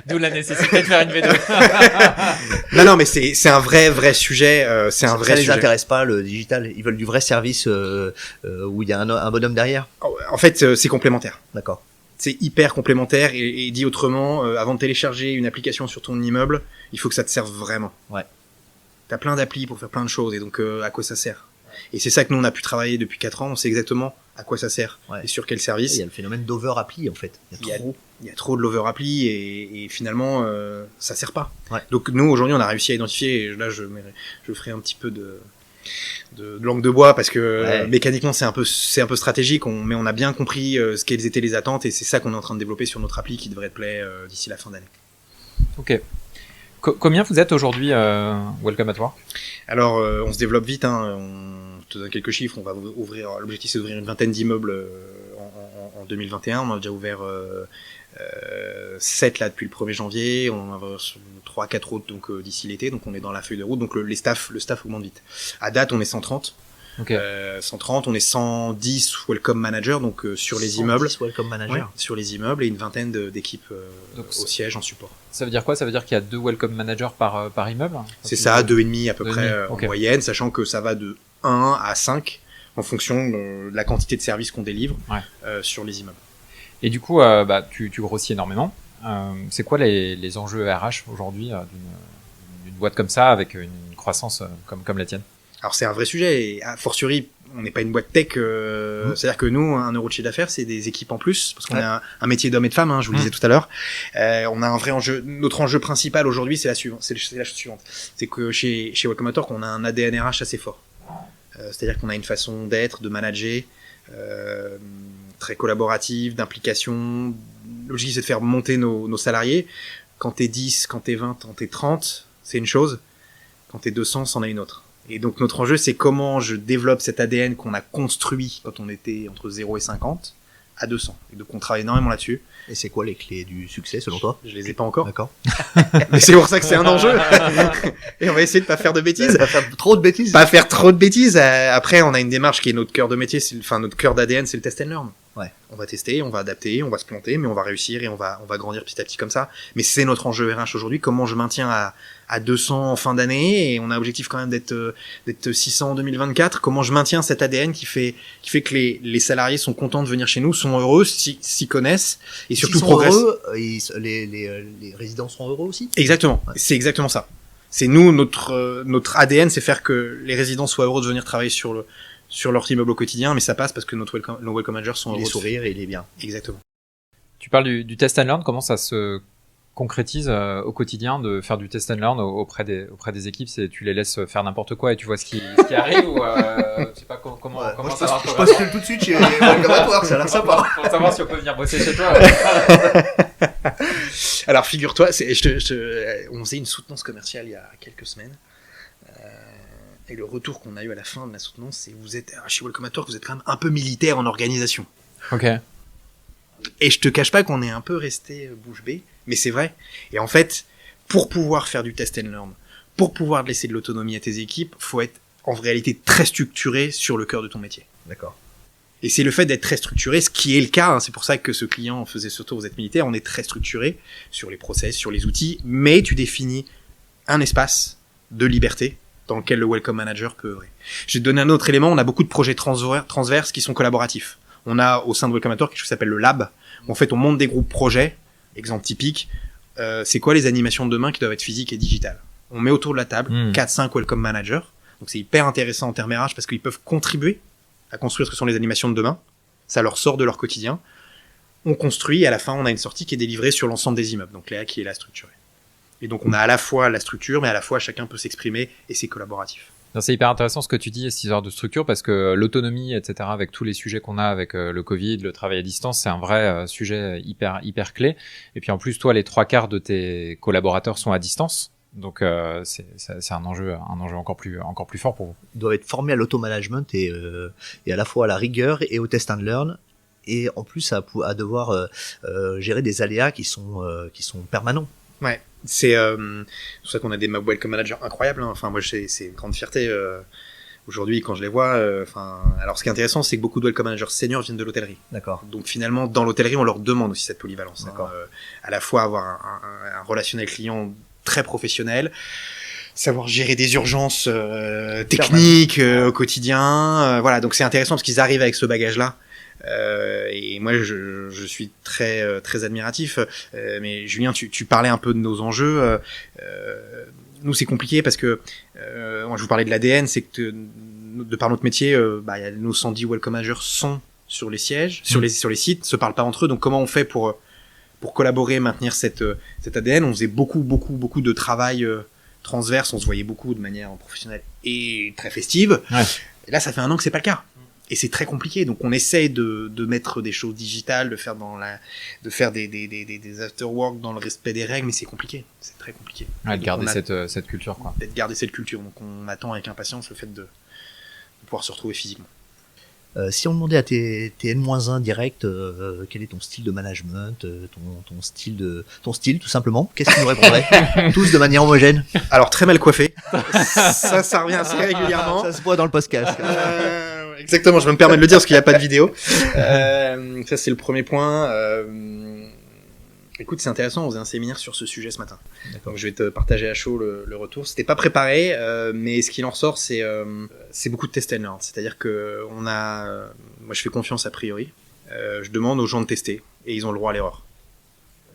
D'où la nécessité de faire une V2. non, mais c'est un vrai sujet. C'est un vrai sujet. Ça les sujet. intéresse pas, le digital. Ils veulent du vrai service où il y a un bonhomme derrière. En fait, c'est complémentaire. D'accord. C'est hyper complémentaire, et dit autrement, avant de télécharger une application sur ton immeuble, il faut que ça te serve vraiment. Ouais. T'as plein d'applis pour faire plein de choses, et donc à quoi ça sert? Et c'est ça que nous on a pu travailler depuis 4 ans, on sait exactement à quoi ça sert, et sur quel service. Il y a le phénomène d'over-appli en fait. Il y a trop de l'over-appli, et finalement ça sert pas. Ouais. Donc nous aujourd'hui on a réussi à identifier, et là je ferai un petit peu de langue de bois, parce que mécaniquement c'est un peu stratégique, mais on a bien compris quelles étaient les attentes, et c'est ça qu'on est en train de développer sur notre appli qui devrait être prêt d'ici la fin d'année. Ok. Combien vous êtes aujourd'hui Welcome at Work? Alors on se développe vite, on te donne quelques chiffres, on va ouvrir, l'objectif c'est d'ouvrir une vingtaine d'immeubles en 2021, on a déjà ouvert 7 là depuis le 1er janvier, on va 3-4 autres donc d'ici l'été, donc on est dans la feuille de route, donc le staff augmente vite. À date on est 130. Okay. 130, on est 110 welcome managers, donc sur les immeubles. Welcome manager. Ouais, sur les immeubles, et une vingtaine d'équipes au siège en support. Ça veut dire quoi? Ça veut dire qu'il y a 2 welcome managers par immeuble? C'est ça, 2,5 à peu près okay. En moyenne, sachant que ça va de 1 à 5 en fonction de la quantité de services qu'on délivre sur les immeubles. Et du coup, tu grossis énormément. C'est quoi les enjeux RH aujourd'hui d'une boîte comme ça, avec une croissance comme la tienne? Alors c'est un vrai sujet, et a fortiori, on n'est pas une boîte tech, c'est-à-dire que nous, 1 euro de chiffre d'affaires, c'est des équipes en plus, parce qu'on a un métier d'homme et de femme, je vous le disais tout à l'heure. On a un vrai enjeu. Notre enjeu principal aujourd'hui, c'est la chose suivante. C'est que chez Welcome at Work, on a un ADN RH assez fort. C'est-à-dire qu'on a une façon d'être, de manager, très collaborative, d'implication. L'objectif, c'est de faire monter nos salariés. Quand t'es 10, quand t'es 20, quand t'es 30, c'est une chose. Quand t'es 200, c'en est une autre. Et donc notre enjeu, c'est comment je développe cet ADN qu'on a construit quand on était entre 0 et 50 à 200. Et donc on travaille énormément là-dessus. Et c'est quoi les clés du succès selon toi? Je les ai pas encore. D'accord. Mais c'est pour ça que c'est un enjeu. Et on va essayer de pas faire de bêtises. Pas faire trop de bêtises. Pas faire trop de bêtises. Après, on a une démarche qui est notre cœur de métier, notre cœur d'ADN, c'est le test and learn. Ouais. On va tester, on va adapter, on va se planter, mais on va réussir, et on va grandir petit à petit comme ça. Mais c'est notre enjeu RH aujourd'hui. Comment je maintiens à 200 en fin d'année, et on a objectif quand même d'être 600 en 2024. Comment je maintiens cet ADN qui fait que les salariés sont contents de venir chez nous, sont heureux, s'y connaissent, et surtout progressent. Heureux, les résidents sont heureux aussi. Exactement. Ouais. C'est exactement ça. C'est nous, notre ADN, c'est faire que les résidents soient heureux de venir travailler sur leur immeuble au quotidien, mais ça passe parce que nos welcome managers sont heureux. Les sourires, et il est bien. Exactement. Tu parles du test and learn, comment ça se concrétises au quotidien de faire du test and learn auprès des équipes? C'est tu les laisses faire n'importe quoi et tu vois ce qui arrive ou je sais pas comment ça marche. Je postule tout de suite chez Welcome at Work, ça a l'air sympa. Pour savoir si on peut venir bosser chez toi. Alors figure-toi, on faisait une soutenance commerciale il y a quelques semaines. Et le retour qu'on a eu à la fin de la soutenance, c'est vous êtes chez Welcome at Work, vous êtes quand même un peu militaire en organisation. Ok. Et je te cache pas qu'on est un peu resté bouche bée, mais c'est vrai. Et en fait, pour pouvoir faire du test and learn, pour pouvoir laisser de l'autonomie à tes équipes, faut être en réalité très structuré sur le cœur de ton métier. D'accord. Et c'est le fait d'être très structuré, ce qui est le cas, hein, c'est pour ça que ce client faisait ce tour, vous êtes militaire, on est très structuré sur les process, sur les outils, mais tu définis un espace de liberté dans lequel le Welcome Manager peut œuvrer. Je vais te donner un autre élément, on a beaucoup de projets transverses qui sont collaboratifs. On a au sein de Welcome at Work quelque chose qui s'appelle le lab, où en fait on monte des groupes projets, exemple typique, c'est quoi les animations de demain qui doivent être physiques et digitales. On met autour de la table 4-5 Welcome Managers, donc c'est hyper intéressant en termes RH parce qu'ils peuvent contribuer à construire ce que sont les animations de demain, ça leur sort de leur quotidien, on construit et à la fin on a une sortie qui est délivrée sur l'ensemble des immeubles, donc Léa qui est là structurée. Et donc on a à la fois la structure, mais à la fois chacun peut s'exprimer et c'est collaboratif. Non, c'est hyper intéressant ce que tu dis, ces histoires de structure, parce que l'autonomie, etc., avec tous les sujets qu'on a avec le Covid, le travail à distance, c'est un vrai sujet hyper clé. Et puis en plus, toi, les 3/4 de tes collaborateurs sont à distance. Donc c'est un enjeu encore plus fort pour vous. Ils doivent être formés à l'auto-management et à la fois à la rigueur et au test and learn. Et en plus à devoir gérer des aléas qui sont permanents. Ouais, c'est pour ça qu'on a des Welcome Managers incroyables. Hein. Enfin, moi, c'est une grande fierté aujourd'hui quand je les vois. Alors, ce qui est intéressant, c'est que beaucoup de Welcome Managers seniors viennent de l'hôtellerie. D'accord. Donc, finalement, dans l'hôtellerie, on leur demande aussi cette polyvalence. D'accord. À la fois avoir un relationnel client très professionnel, savoir gérer des urgences techniques au quotidien. Voilà, donc c'est intéressant parce qu'ils arrivent avec ce bagage-là. Et moi je suis très admiratif, mais Julien, tu parlais un peu de nos enjeux. Nous c'est compliqué parce que moi je vous parlais de l'ADN, c'est que de par notre métier, y a nos 110 Welcome Managers sont sur les sièges, sur les sites, se parlent pas entre eux. Donc comment on fait pour collaborer, maintenir cet ADN? On faisait beaucoup de travail transverse, on se voyait beaucoup de manière professionnelle et très festive. Ouais. Et là ça fait 1 an que c'est pas le cas. Et c'est très compliqué, donc on essaye de mettre des choses digitales, de faire des after work dans le respect des règles, mais c'est compliqué, c'est très compliqué. Ouais, de garder cette culture, quoi. De garder cette culture, donc on attend avec impatience le fait de pouvoir se retrouver physiquement. Si on demandait à tes N-1 direct, quel est ton style de management, ton style tout simplement, qu'est-ce qu'ils nous répondraient? Tous de manière homogène. Alors très mal coiffé, ça revient assez régulièrement. Ça se voit dans le podcast. Exactement, je vais me permettre de le dire parce qu'il n'y a pas de vidéo. Ça c'est le premier point. Écoute, c'est intéressant, on faisait un séminaire sur ce sujet ce matin. Donc je vais te partager à chaud le retour. C'était pas préparé, mais ce qu'il en ressort, c'est beaucoup de test and learn. C'est-à-dire que moi je fais confiance a priori. Je demande aux gens de tester et ils ont le droit à l'erreur.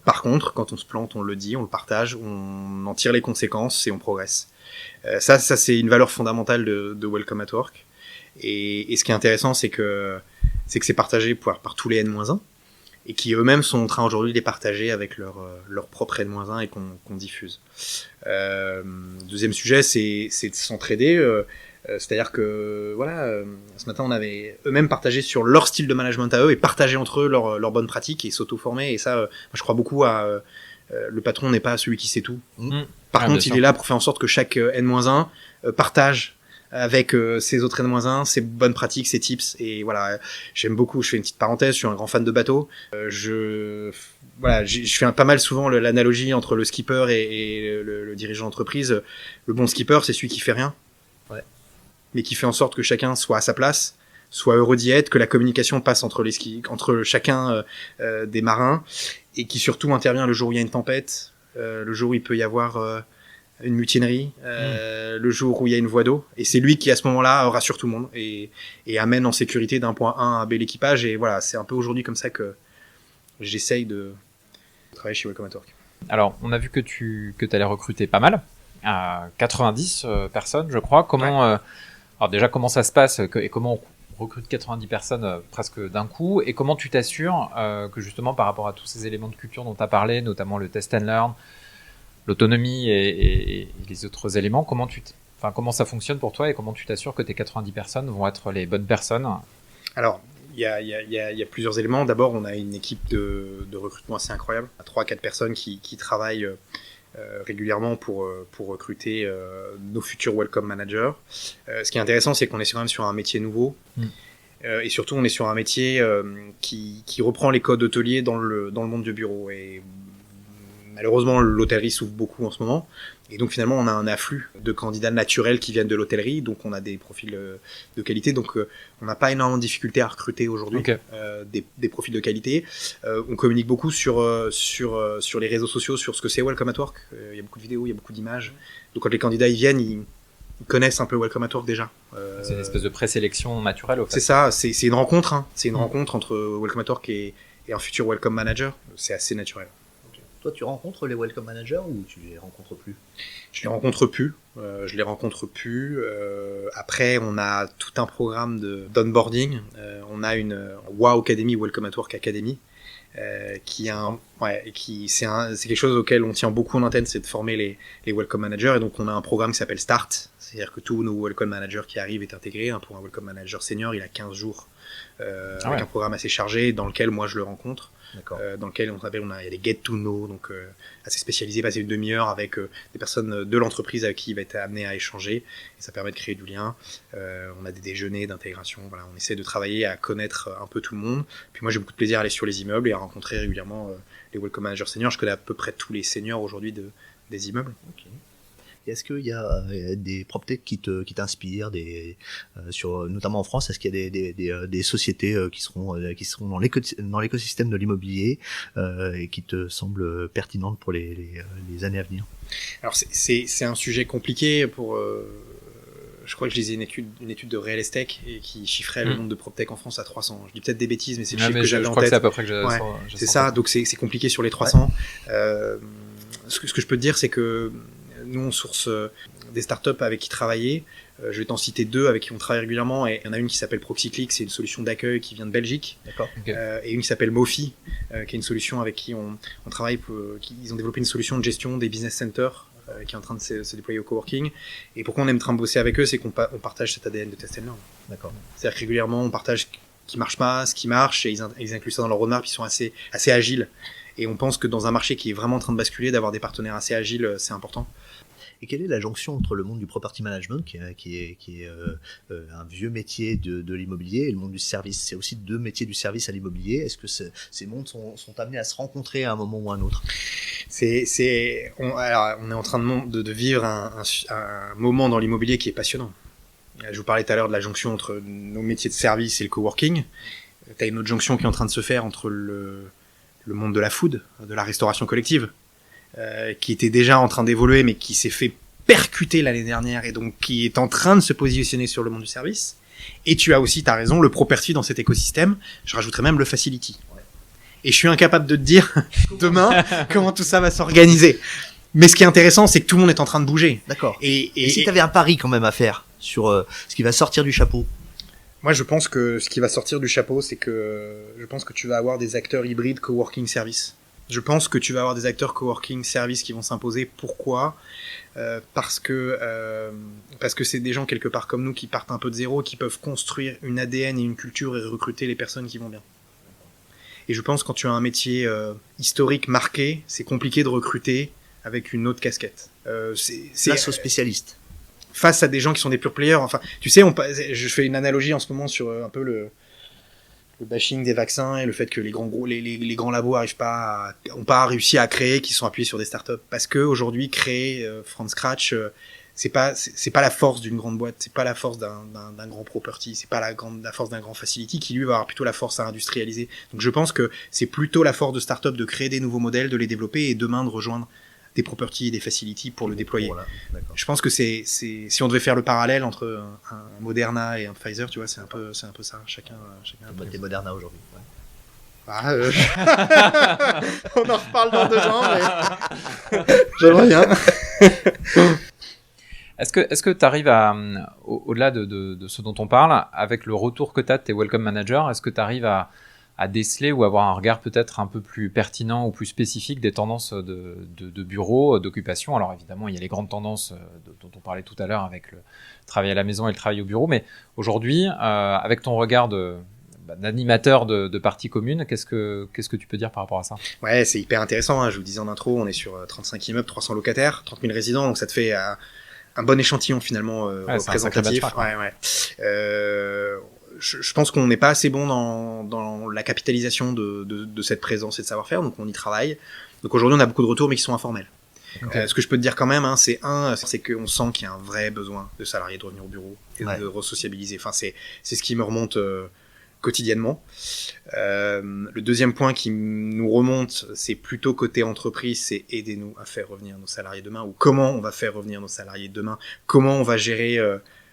Par contre, quand on se plante, on le dit, on le partage, on en tire les conséquences et on progresse. Ça c'est une valeur fondamentale de Welcome at Work. Et ce qui est intéressant, c'est que c'est partagé par tous les N-1 et qui eux-mêmes sont en train aujourd'hui de les partager avec leur propre N-1 et qu'on diffuse. Deuxième sujet, c'est de s'entraider. C'est-à-dire que ce matin on avait eux-mêmes partagé sur leur style de management à eux et partagé entre eux leurs bonnes pratiques et s'auto-former. Et ça, moi, je crois beaucoup à le patron n'est pas celui qui sait tout. Par contre, il est là pour faire en sorte que chaque N-1 partage avec ses autres N-1, ses bonnes pratiques, ses tips. Et voilà, j'aime beaucoup, je fais une petite parenthèse, je suis un grand fan de bateau. Je fais pas mal souvent l'analogie entre le skipper et le dirigeant d'entreprise. Le bon skipper, c'est celui qui fait rien, mais qui fait en sorte que chacun soit à sa place, soit heureux d'y être, que la communication passe entre chacun des marins, et qui surtout intervient le jour où il y a une tempête, le jour où il peut y avoir une mutinerie, le jour où il y a une voie d'eau, et c'est lui qui à ce moment-là rassure tout le monde et amène en sécurité d'un point A à B l'équipage. Et voilà, c'est un peu aujourd'hui comme ça que j'essaye de travailler chez Welcome at Work. Alors, on a vu que tu allais recruter pas mal, 90 personnes, je crois. Alors déjà, comment ça se passe et comment recrutes 90 personnes presque d'un coup, et comment tu t'assures que justement par rapport à tous ces éléments de culture dont tu as parlé, notamment le test and learn, l'autonomie et les autres éléments, comment ça fonctionne pour toi et comment tu t'assures que tes 90 personnes vont être les bonnes personnes? Alors, il y a plusieurs éléments. D'abord, on a une équipe de recrutement assez incroyable. 3-4 personnes qui travaillent régulièrement pour recruter nos futurs welcome managers. Ce qui est intéressant, c'est qu'on est quand même sur un métier nouveau. Et surtout, on est sur un métier qui reprend les codes hôteliers dans le monde du bureau. Et malheureusement, l'hôtellerie souffre beaucoup en ce moment. Et donc, finalement, on a un afflux de candidats naturels qui viennent de l'hôtellerie. Donc, on a des profils de qualité. Donc, on n'a pas énormément de difficultés à recruter aujourd'hui des profils de qualité. On communique beaucoup sur les réseaux sociaux, sur ce que c'est Welcome at Work. Il y a beaucoup de vidéos, il y a beaucoup d'images. Donc, quand les candidats ils viennent, ils connaissent un peu Welcome at Work déjà. C'est une espèce de présélection naturelle, au fait. C'est ça, c'est une rencontre. Hein. C'est une rencontre entre Welcome at Work et un futur Welcome Manager. C'est assez naturel. Toi, tu rencontres les welcome managers ou tu les rencontres plus? Je les rencontre plus. Après, on a tout un programme d'onboarding. On a une Wow Academy, Welcome at Work Academy, c'est quelque chose auquel on tient beaucoup en interne, c'est de former les welcome managers. Et donc, on a un programme qui s'appelle Start. C'est-à-dire que tous nos welcome managers qui arrivent est intégré. Pour un welcome manager senior, il a 15 jours avec un programme assez chargé dans lequel moi je le rencontre. Dans lequel il y a des get to know, donc assez spécialisés, passer une demi-heure avec des personnes de l'entreprise avec qui il va être amené à échanger, et ça permet de créer du lien. On a des déjeuners d'intégration, voilà, on essaie de travailler à connaître un peu tout le monde. Puis moi j'ai beaucoup de plaisir à aller sur les immeubles et à rencontrer régulièrement les welcome managers seniors. Je connais à peu près tous les seniors aujourd'hui des immeubles. Okay. Est-ce qu'il y a des PropTech qui t'inspirent, notamment en France? Est-ce qu'il y a des sociétés qui seront dans l'écosystème de l'immobilier et qui te semblent pertinentes pour les années à venir? Alors c'est un sujet compliqué pour. Je crois que je lisais une étude de Real Estate et qui chiffrait le nombre de PropTech en France à 300. Je dis peut-être des bêtises, mais c'est le chiffre que j'avais en tête. Je crois que c'est à peu près que j'avais. C'est ça. Donc c'est compliqué sur les 300. Ce que je peux te dire, c'est que nous, on source des startups avec qui travailler. Je vais t'en citer 2 avec qui on travaille régulièrement. Et il y en a une qui s'appelle ProxyClick, c'est une solution d'accueil qui vient de Belgique. D'accord. Et une qui s'appelle Mofi, qui est une solution avec qui on travaille. Ils ont développé une solution de gestion des business centers qui est en train de se déployer au coworking. Et pourquoi on aime train de bosser avec eux, c'est qu'on partage cet ADN de test and learn. D'accord. C'est-à-dire que régulièrement, on partage ce qui marche pas, ce qui marche, et ils incluent ça dans leur roadmap. Ils sont assez agiles. Et on pense que dans un marché qui est vraiment en train de basculer, d'avoir des partenaires assez agiles, c'est important. Et quelle est la jonction entre le monde du property management, qui est un vieux métier de l'immobilier, et le monde du service? C'est aussi 2 métiers du service à l'immobilier. Est-ce que ces mondes sont amenés à se rencontrer à un moment ou à un autre? On est en train de vivre un moment dans l'immobilier qui est passionnant. Je vous parlais tout à l'heure de la jonction entre nos métiers de service et le coworking. Tu as une autre jonction qui est en train de se faire entre le monde de la food, de la restauration collective, qui était déjà en train d'évoluer, mais qui s'est fait percuter l'année dernière, et donc qui est en train de se positionner sur le monde du service. Et tu as aussi, t'as raison, le property dans cet écosystème. Je rajouterais même le facility. Ouais. Et je suis incapable de te dire demain comment tout ça va s'organiser. Mais ce qui est intéressant, c'est que tout le monde est en train de bouger. D'accord. Et si tu avais un pari quand même à faire sur ce qui va sortir du chapeau? Moi, je pense que ce qui va sortir du chapeau, c'est que je pense que tu vas avoir des acteurs hybrides coworking service. Je pense que tu vas avoir des acteurs coworking service qui vont s'imposer. Pourquoi ? Parce que c'est des gens quelque part comme nous qui partent un peu de zéro, qui peuvent construire une ADN et une culture et recruter les personnes qui vont bien. Et je pense que quand tu as un métier historique marqué, c'est compliqué de recruter avec une autre casquette. Place aux spécialistes. Face à des gens qui sont des pure players. Enfin, tu sais, je fais une analogie en ce moment sur un peu le bashing des vaccins et le fait que les grands labos ont pas réussi à créer, qui sont appuyés sur des startups. Parce que aujourd'hui, créer from scratch, c'est pas la force d'une grande boîte, c'est pas la force d'un grand property, c'est pas la force d'un grand facility qui lui va avoir plutôt la force à industrialiser. Donc je pense que c'est plutôt la force de startup de créer des nouveaux modèles, de les développer et demain de rejoindre des properties et des facilities pour le déployer. Voilà, je pense que si on devait faire le parallèle entre un Moderna et un Pfizer, tu vois, c'est un peu ça. Chacun des Moderna aujourd'hui. Ouais. Ah, on en reparle dans 2 ans, mais j'aimerais bien. Est-ce que tu arrives à, au-delà de ce dont on parle, avec le retour que tu as de tes welcome managers, est-ce que tu arrives à déceler ou avoir un regard peut-être un peu plus pertinent ou plus spécifique des tendances de bureau, d'occupation? Alors évidemment, il y a les grandes tendances dont on parlait tout à l'heure avec le travail à la maison et le travail au bureau, mais aujourd'hui, avec ton regard d'animateur de parties communes, qu'est-ce que tu peux dire par rapport à ça? Ouais, c'est hyper intéressant, hein. Je vous le disais en intro, on est sur 35 immeubles, 300 locataires, 30 000 résidents, donc ça te fait un bon échantillon finalement représentatif. Je pense qu'on n'est pas assez bon dans la capitalisation de cette présence et de savoir-faire, donc on y travaille. Donc aujourd'hui, on a beaucoup de retours, mais qui sont informels. Okay. Ce que je peux te dire quand même, hein, c'est qu'on sent qu'il y a un vrai besoin de salariés de revenir au bureau et de resociabiliser. Enfin, c'est ce qui me remonte quotidiennement. Le deuxième point qui nous remonte, c'est plutôt côté entreprise, c'est aidez-nous à faire revenir nos salariés demain, ou comment on va faire revenir nos salariés demain, comment on va gérer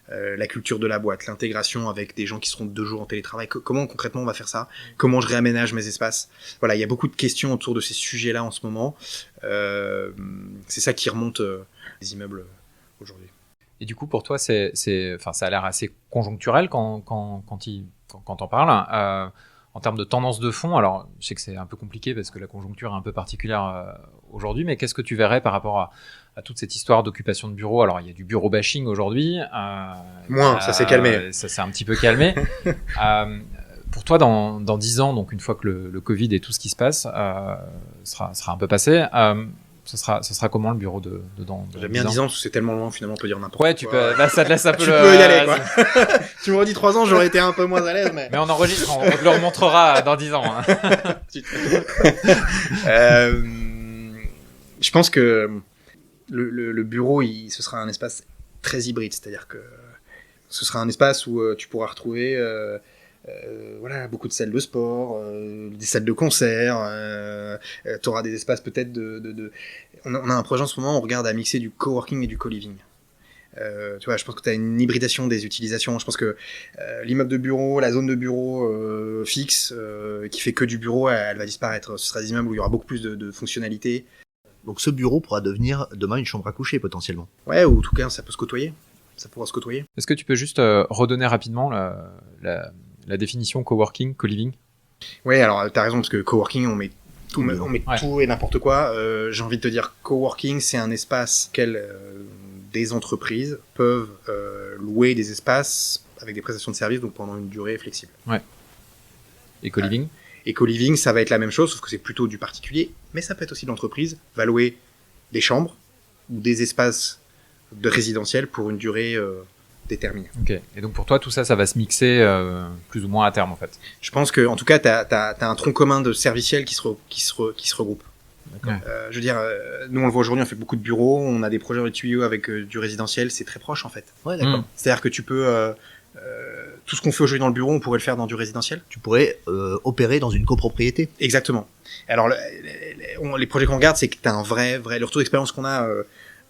la culture de la boîte, l'intégration avec des gens qui seront 2 jours en télétravail, comment concrètement on va faire ça, comment je réaménage mes espaces. Voilà, il y a beaucoup de questions autour de ces sujets-là en ce moment. C'est ça qui remonte les immeubles aujourd'hui. Et du coup, pour toi, ça a l'air assez conjoncturel quand t'en parles. En termes de tendance de fond, alors je sais que c'est un peu compliqué parce que la conjoncture est un peu particulière aujourd'hui, mais qu'est-ce que tu verrais par rapport à toute cette histoire d'occupation de bureaux? Alors il y a du bureau bashing aujourd'hui. Ça s'est calmé. Ça s'est un petit peu calmé. Pour toi, dans 10 ans, donc une fois que le Covid et tout ce qui se passe sera un peu passé, ça sera comment le bureau dedans? J'aime bien 10 ans, parce que c'est tellement loin, finalement, on peut dire n'importe quoi. Ouais, tu peux, là, ça te laisse un peu tu peux y aller, quoi. Tu m'aurais dit 3 ans, j'aurais été un peu moins à l'aise, mais on enregistre, on te le remontrera dans 10 ans. Hein. Je pense que le bureau, ce sera un espace très hybride, c'est-à-dire que ce sera un espace où tu pourras retrouver voilà, beaucoup de salles de sport, des salles de concert, tu auras des espaces peut-être on a un projet en ce moment, on regarde à mixer du coworking et du co-living. Tu vois, je pense que tu as une hybridation des utilisations. Je pense que l'immeuble de bureau, la zone de bureau fixe, qui fait que du bureau, elle va disparaître. Ce sera des immeubles où il y aura beaucoup plus de fonctionnalités. Donc ce bureau pourra devenir demain une chambre à coucher potentiellement. Ouais, ou en tout cas, ça peut se côtoyer. Ça pourra se côtoyer. Est-ce que tu peux juste redonner rapidement la définition coworking, co-living? Ouais, alors t'as raison, parce que coworking, on met tout et n'importe quoi. J'ai envie de te dire, coworking, c'est un espace auquel des entreprises peuvent louer des espaces avec des prestations de services, donc pendant une durée flexible. Ouais. Et co-living? Et co-living, ça va être la même chose, sauf que c'est plutôt du particulier, mais ça peut être aussi de l'entreprise, va louer des chambres ou des espaces de résidentiel pour une durée déterminée. Ok. Et donc pour toi, tout ça va se mixer plus ou moins à terme en fait. Je pense que, en tout cas, t'as un tronc commun de serviciels qui se regroupe. Ouais. Je veux dire, nous on le voit aujourd'hui, on fait beaucoup de bureaux, on a des projets dans les tuyaux avec du résidentiel, c'est très proche en fait. Ouais, d'accord. C'est-à-dire que tu peux tout ce qu'on fait aujourd'hui dans le bureau, on pourrait le faire dans du résidentiel. Tu pourrais opérer dans une copropriété. Exactement. Alors les projets qu'on regarde, c'est que t'as un vrai le retour d'expérience qu'on a.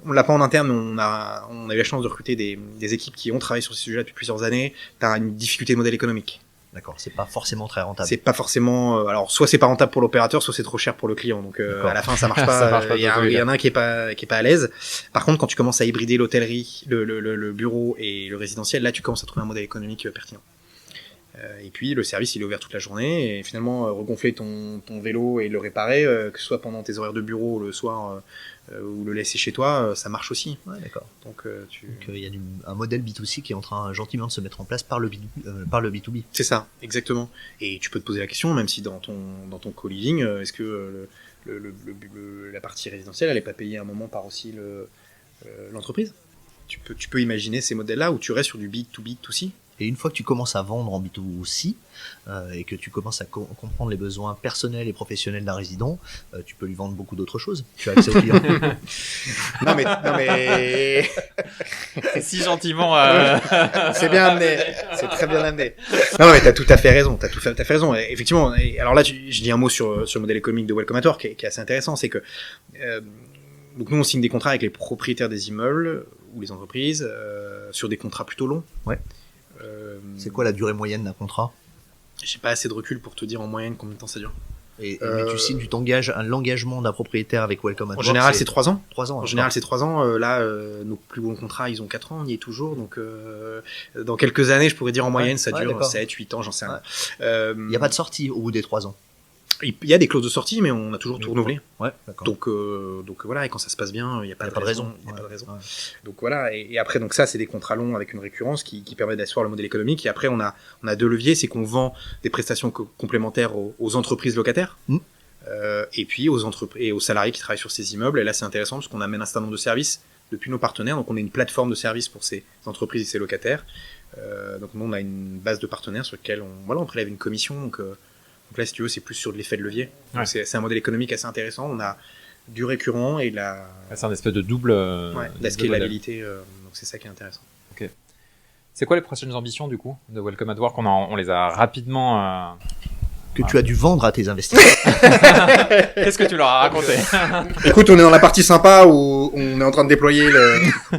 On l'a pas en interne, on a eu la chance de recruter des équipes qui ont travaillé sur ces sujets depuis plusieurs années. T'as une difficulté de modèle économique. D'accord, c'est pas forcément très rentable. C'est pas forcément. Alors, soit c'est pas rentable pour l'opérateur, soit c'est trop cher pour le client. Donc, à la fin, ça marche pas. Ça marche pas. Il y en a un qui est pas à l'aise. Par contre, quand tu commences à hybrider l'hôtellerie, le bureau et le résidentiel, là, tu commences à trouver un modèle économique pertinent. Et puis, le service, il est ouvert toute la journée. Et finalement, regonfler ton vélo et le réparer, que ce soit pendant tes horaires de bureau le soir ou le laisser chez toi, ça marche aussi. Ouais, d'accord. Donc, il y a un modèle B2C qui est en train gentiment de se mettre en place par le B2B. C'est ça, exactement. Et tu peux te poser la question, même si dans ton co-living, est-ce que la partie résidentielle, elle n'est pas payée à un moment par aussi l'entreprise? Tu peux imaginer ces modèles-là où tu restes sur du B2B2C. Et une fois que tu commences à vendre en B2C et que tu commences à comprendre les besoins personnels et professionnels d'un résident, tu peux lui vendre beaucoup d'autres choses. Tu as accès aux clients. non mais c'est si gentiment. C'est bien amené. C'est très bien amené. Non mais t'as tout à fait raison. T'as fait raison. Et effectivement. Alors là, je dis un mot sur le modèle économique de Welcome at Work qui est assez intéressant. C'est que donc nous on signe des contrats avec les propriétaires des immeubles ou les entreprises sur des contrats plutôt longs. Ouais. C'est quoi la durée moyenne d'un contrat? J'ai pas assez de recul pour te dire en moyenne combien de temps ça dure. Mais tu t'engages l'engagement d'un propriétaire avec Welcome at Work. En général, c'est 3 ans. 3 ans. En général, c'est 3 ans. Là, nos plus gros contrats, ils ont 4 ans. On y est toujours. Donc, dans quelques années, je pourrais dire en moyenne, ça dure 7, 8 ans, j'en sais rien. Il n'y a pas de sortie au bout des 3 ans. Il y a des clauses de sortie, mais on a toujours tout renouvelé. Ouais, d'accord. Donc voilà, et quand ça se passe bien, il n'y a pas de raison. Il y a pas de raison. Ouais. Donc voilà, et après, donc ça, c'est des contrats longs avec une récurrence qui permet d'asseoir le modèle économique. Et après, on a 2 leviers, c'est qu'on vend des prestations complémentaires aux entreprises locataires. Et puis aux salariés qui travaillent sur ces immeubles. Et là, c'est intéressant parce qu'on amène un certain nombre de services depuis nos partenaires. Donc on est une plateforme de services pour ces entreprises et ces locataires. Donc nous, on a une base de partenaires sur laquelle on prélève une commission. Donc là, si tu veux, c'est plus sur de l'effet de levier. Ouais. C'est un modèle économique assez intéressant. On a du récurrent et c'est un espèce de double... la scalabilité. Donc c'est ça qui est intéressant. Ok. C'est quoi les prochaines ambitions, du coup, de Welcome at Work? On les a rapidement... que tu as dû vendre à tes investisseurs. Qu'est-ce que tu leur as raconté? Écoute, on est dans la partie sympa où on est en train de déployer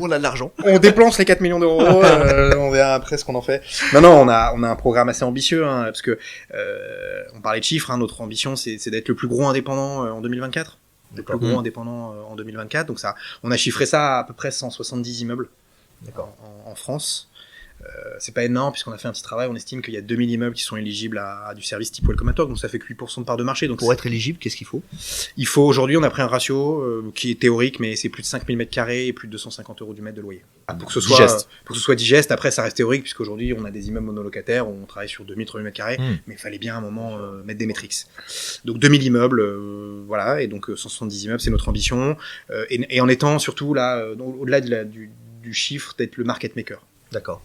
on a de l'argent. On dépense les 4 millions d'euros, on verra après ce qu'on en fait. Non, on a un programme assez ambitieux, hein, parce que, on parlait de chiffres, hein, notre ambition, c'est d'être le plus gros indépendant en 2024. Le plus gros indépendant en 2024. Donc ça, on a chiffré ça à peu près 170 immeubles. D'accord. En France. C'est pas énorme puisqu'on a fait un petit travail, on estime qu'il y a 2000 immeubles qui sont éligibles à du service type Welcome at Work, donc ça fait que 8% de part de marché. Donc pour être éligible, qu'est-ce qu'il faut? Il faut, aujourd'hui, on a pris un ratio qui est théorique, mais c'est plus de 5000 m² et plus de 250 € du mètre de loyer. Pour que ce soit digeste, après ça reste théorique puisqu'aujourd'hui on a des immeubles monolocataires où on travaille sur 2000-3000 m², mais il fallait bien à un moment mettre des métriques. Donc 2000 immeubles, voilà, et donc 170 immeubles, c'est notre ambition, et en étant surtout là, au-delà du chiffre, d'être le market maker. D'accord.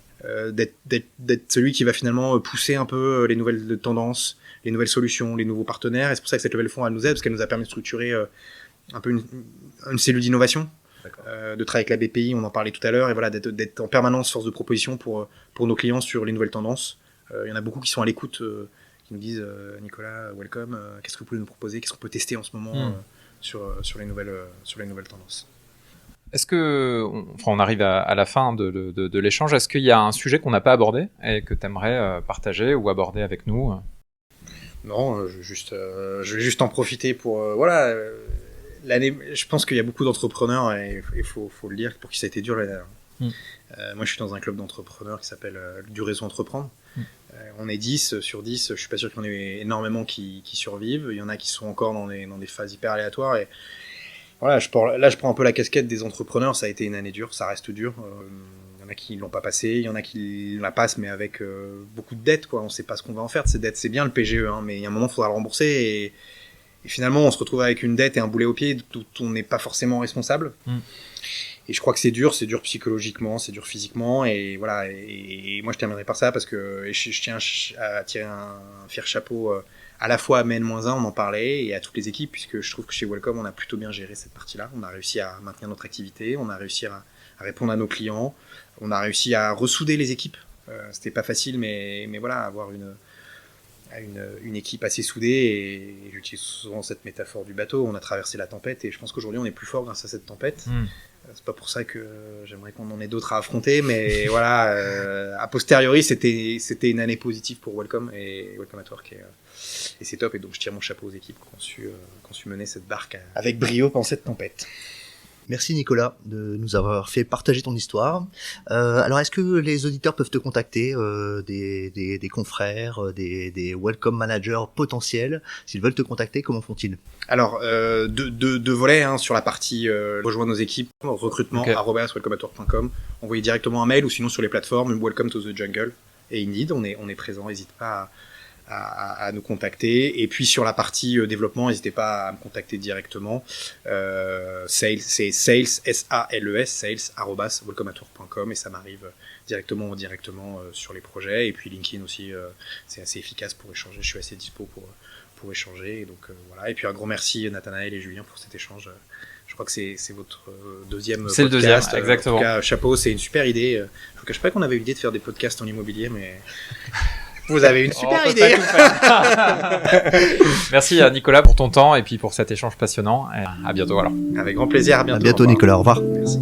D'être celui qui va finalement pousser un peu les nouvelles tendances, les nouvelles solutions, les nouveaux partenaires. Et c'est pour ça que cette levée de fonds, elle nous aide, parce qu'elle nous a permis de structurer un peu une cellule d'innovation, de travailler avec la BPI, on en parlait tout à l'heure, et voilà, d'être en permanence force de proposition pour nos clients sur les nouvelles tendances. Il y en a beaucoup qui sont à l'écoute, qui nous disent Nicolas, welcome, qu'est-ce que vous pouvez nous proposer, qu'est-ce qu'on peut tester en ce moment sur les nouvelles tendances. Est-ce que, on arrive à la fin de l'échange, est-ce qu'il y a un sujet qu'on n'a pas abordé et que tu aimerais partager ou aborder avec nous? Non, je vais juste en profiter pour, l'année, je pense qu'il y a beaucoup d'entrepreneurs, et il faut le dire, pour qui ça a été dur l'année dernière. Moi, je suis dans un club d'entrepreneurs qui s'appelle du réseau Entreprendre. On est 10 sur 10, je suis pas sûr qu'il y en ait énormément qui survivent. Il y en a qui sont encore dans des phases hyper aléatoires, et voilà, je prends un peu la casquette des entrepreneurs. Ça a été une année dure, ça reste dur. Il y en a qui l'ont pas passé, il y en a qui la passent, mais avec beaucoup de dettes, quoi. On sait pas ce qu'on va en faire de ces dettes. C'est bien le PGE, hein, mais il y a un moment, il faudra le rembourser. Et finalement, on se retrouve avec une dette et un boulet au pied dont on n'est pas forcément responsable. Et je crois que c'est dur psychologiquement, c'est dur physiquement. Et voilà. Et moi, je terminerai par ça parce que je tiens à tirer un fier chapeau. À la fois à Men-1, on en parlait, et à toutes les équipes, puisque je trouve que chez Welcome, on a plutôt bien géré cette partie-là. On a réussi à maintenir notre activité, on a réussi à répondre à nos clients, on a réussi à ressouder les équipes. C'était pas facile, mais voilà, avoir une équipe assez soudée, et j'utilise souvent cette métaphore du bateau. On a traversé la tempête, et je pense qu'aujourd'hui, on est plus fort grâce à cette tempête. C'est pas pour ça que j'aimerais qu'on en ait d'autres à affronter, mais voilà, a posteriori, c'était une année positive pour Welcome et Welcome at Work, et c'est top. Et donc je tire mon chapeau aux équipes qui ont su mener cette barque avec brio pendant cette tempête. Merci Nicolas de nous avoir fait partager ton histoire. Alors est-ce que les auditeurs peuvent te contacter, des confrères, des welcome managers potentiels? S'ils veulent te contacter, comment font-ils? Alors deux volets, hein, sur la partie rejoindre nos équipes, recrutement @welcomeatwork.com, envoyer directement un mail, ou sinon sur les plateformes Welcome to the Jungle et Indeed, on est présent, n'hésite pas à nous contacter. Et puis sur la partie développement, n'hésitez pas à me contacter directement. Sales, c'est sales, sales @welcomeatwork.com, et ça m'arrive directement sur les projets. Et puis LinkedIn aussi, c'est assez efficace pour échanger. Je suis assez dispo pour échanger. Et donc voilà. Et puis un gros merci Nathanaël et Julien pour cet échange. Je crois que c'est votre deuxième podcast. C'est le deuxième, exactement. En tout cas, chapeau, c'est une super idée. Je vous cache pas qu'on avait eu l'idée de faire des podcasts en immobilier, mais vous avez une super idée. Merci à Nicolas pour ton temps et puis pour cet échange passionnant. Et à bientôt alors. Avec grand plaisir, à bientôt. À bientôt Nicolas, au revoir. Merci.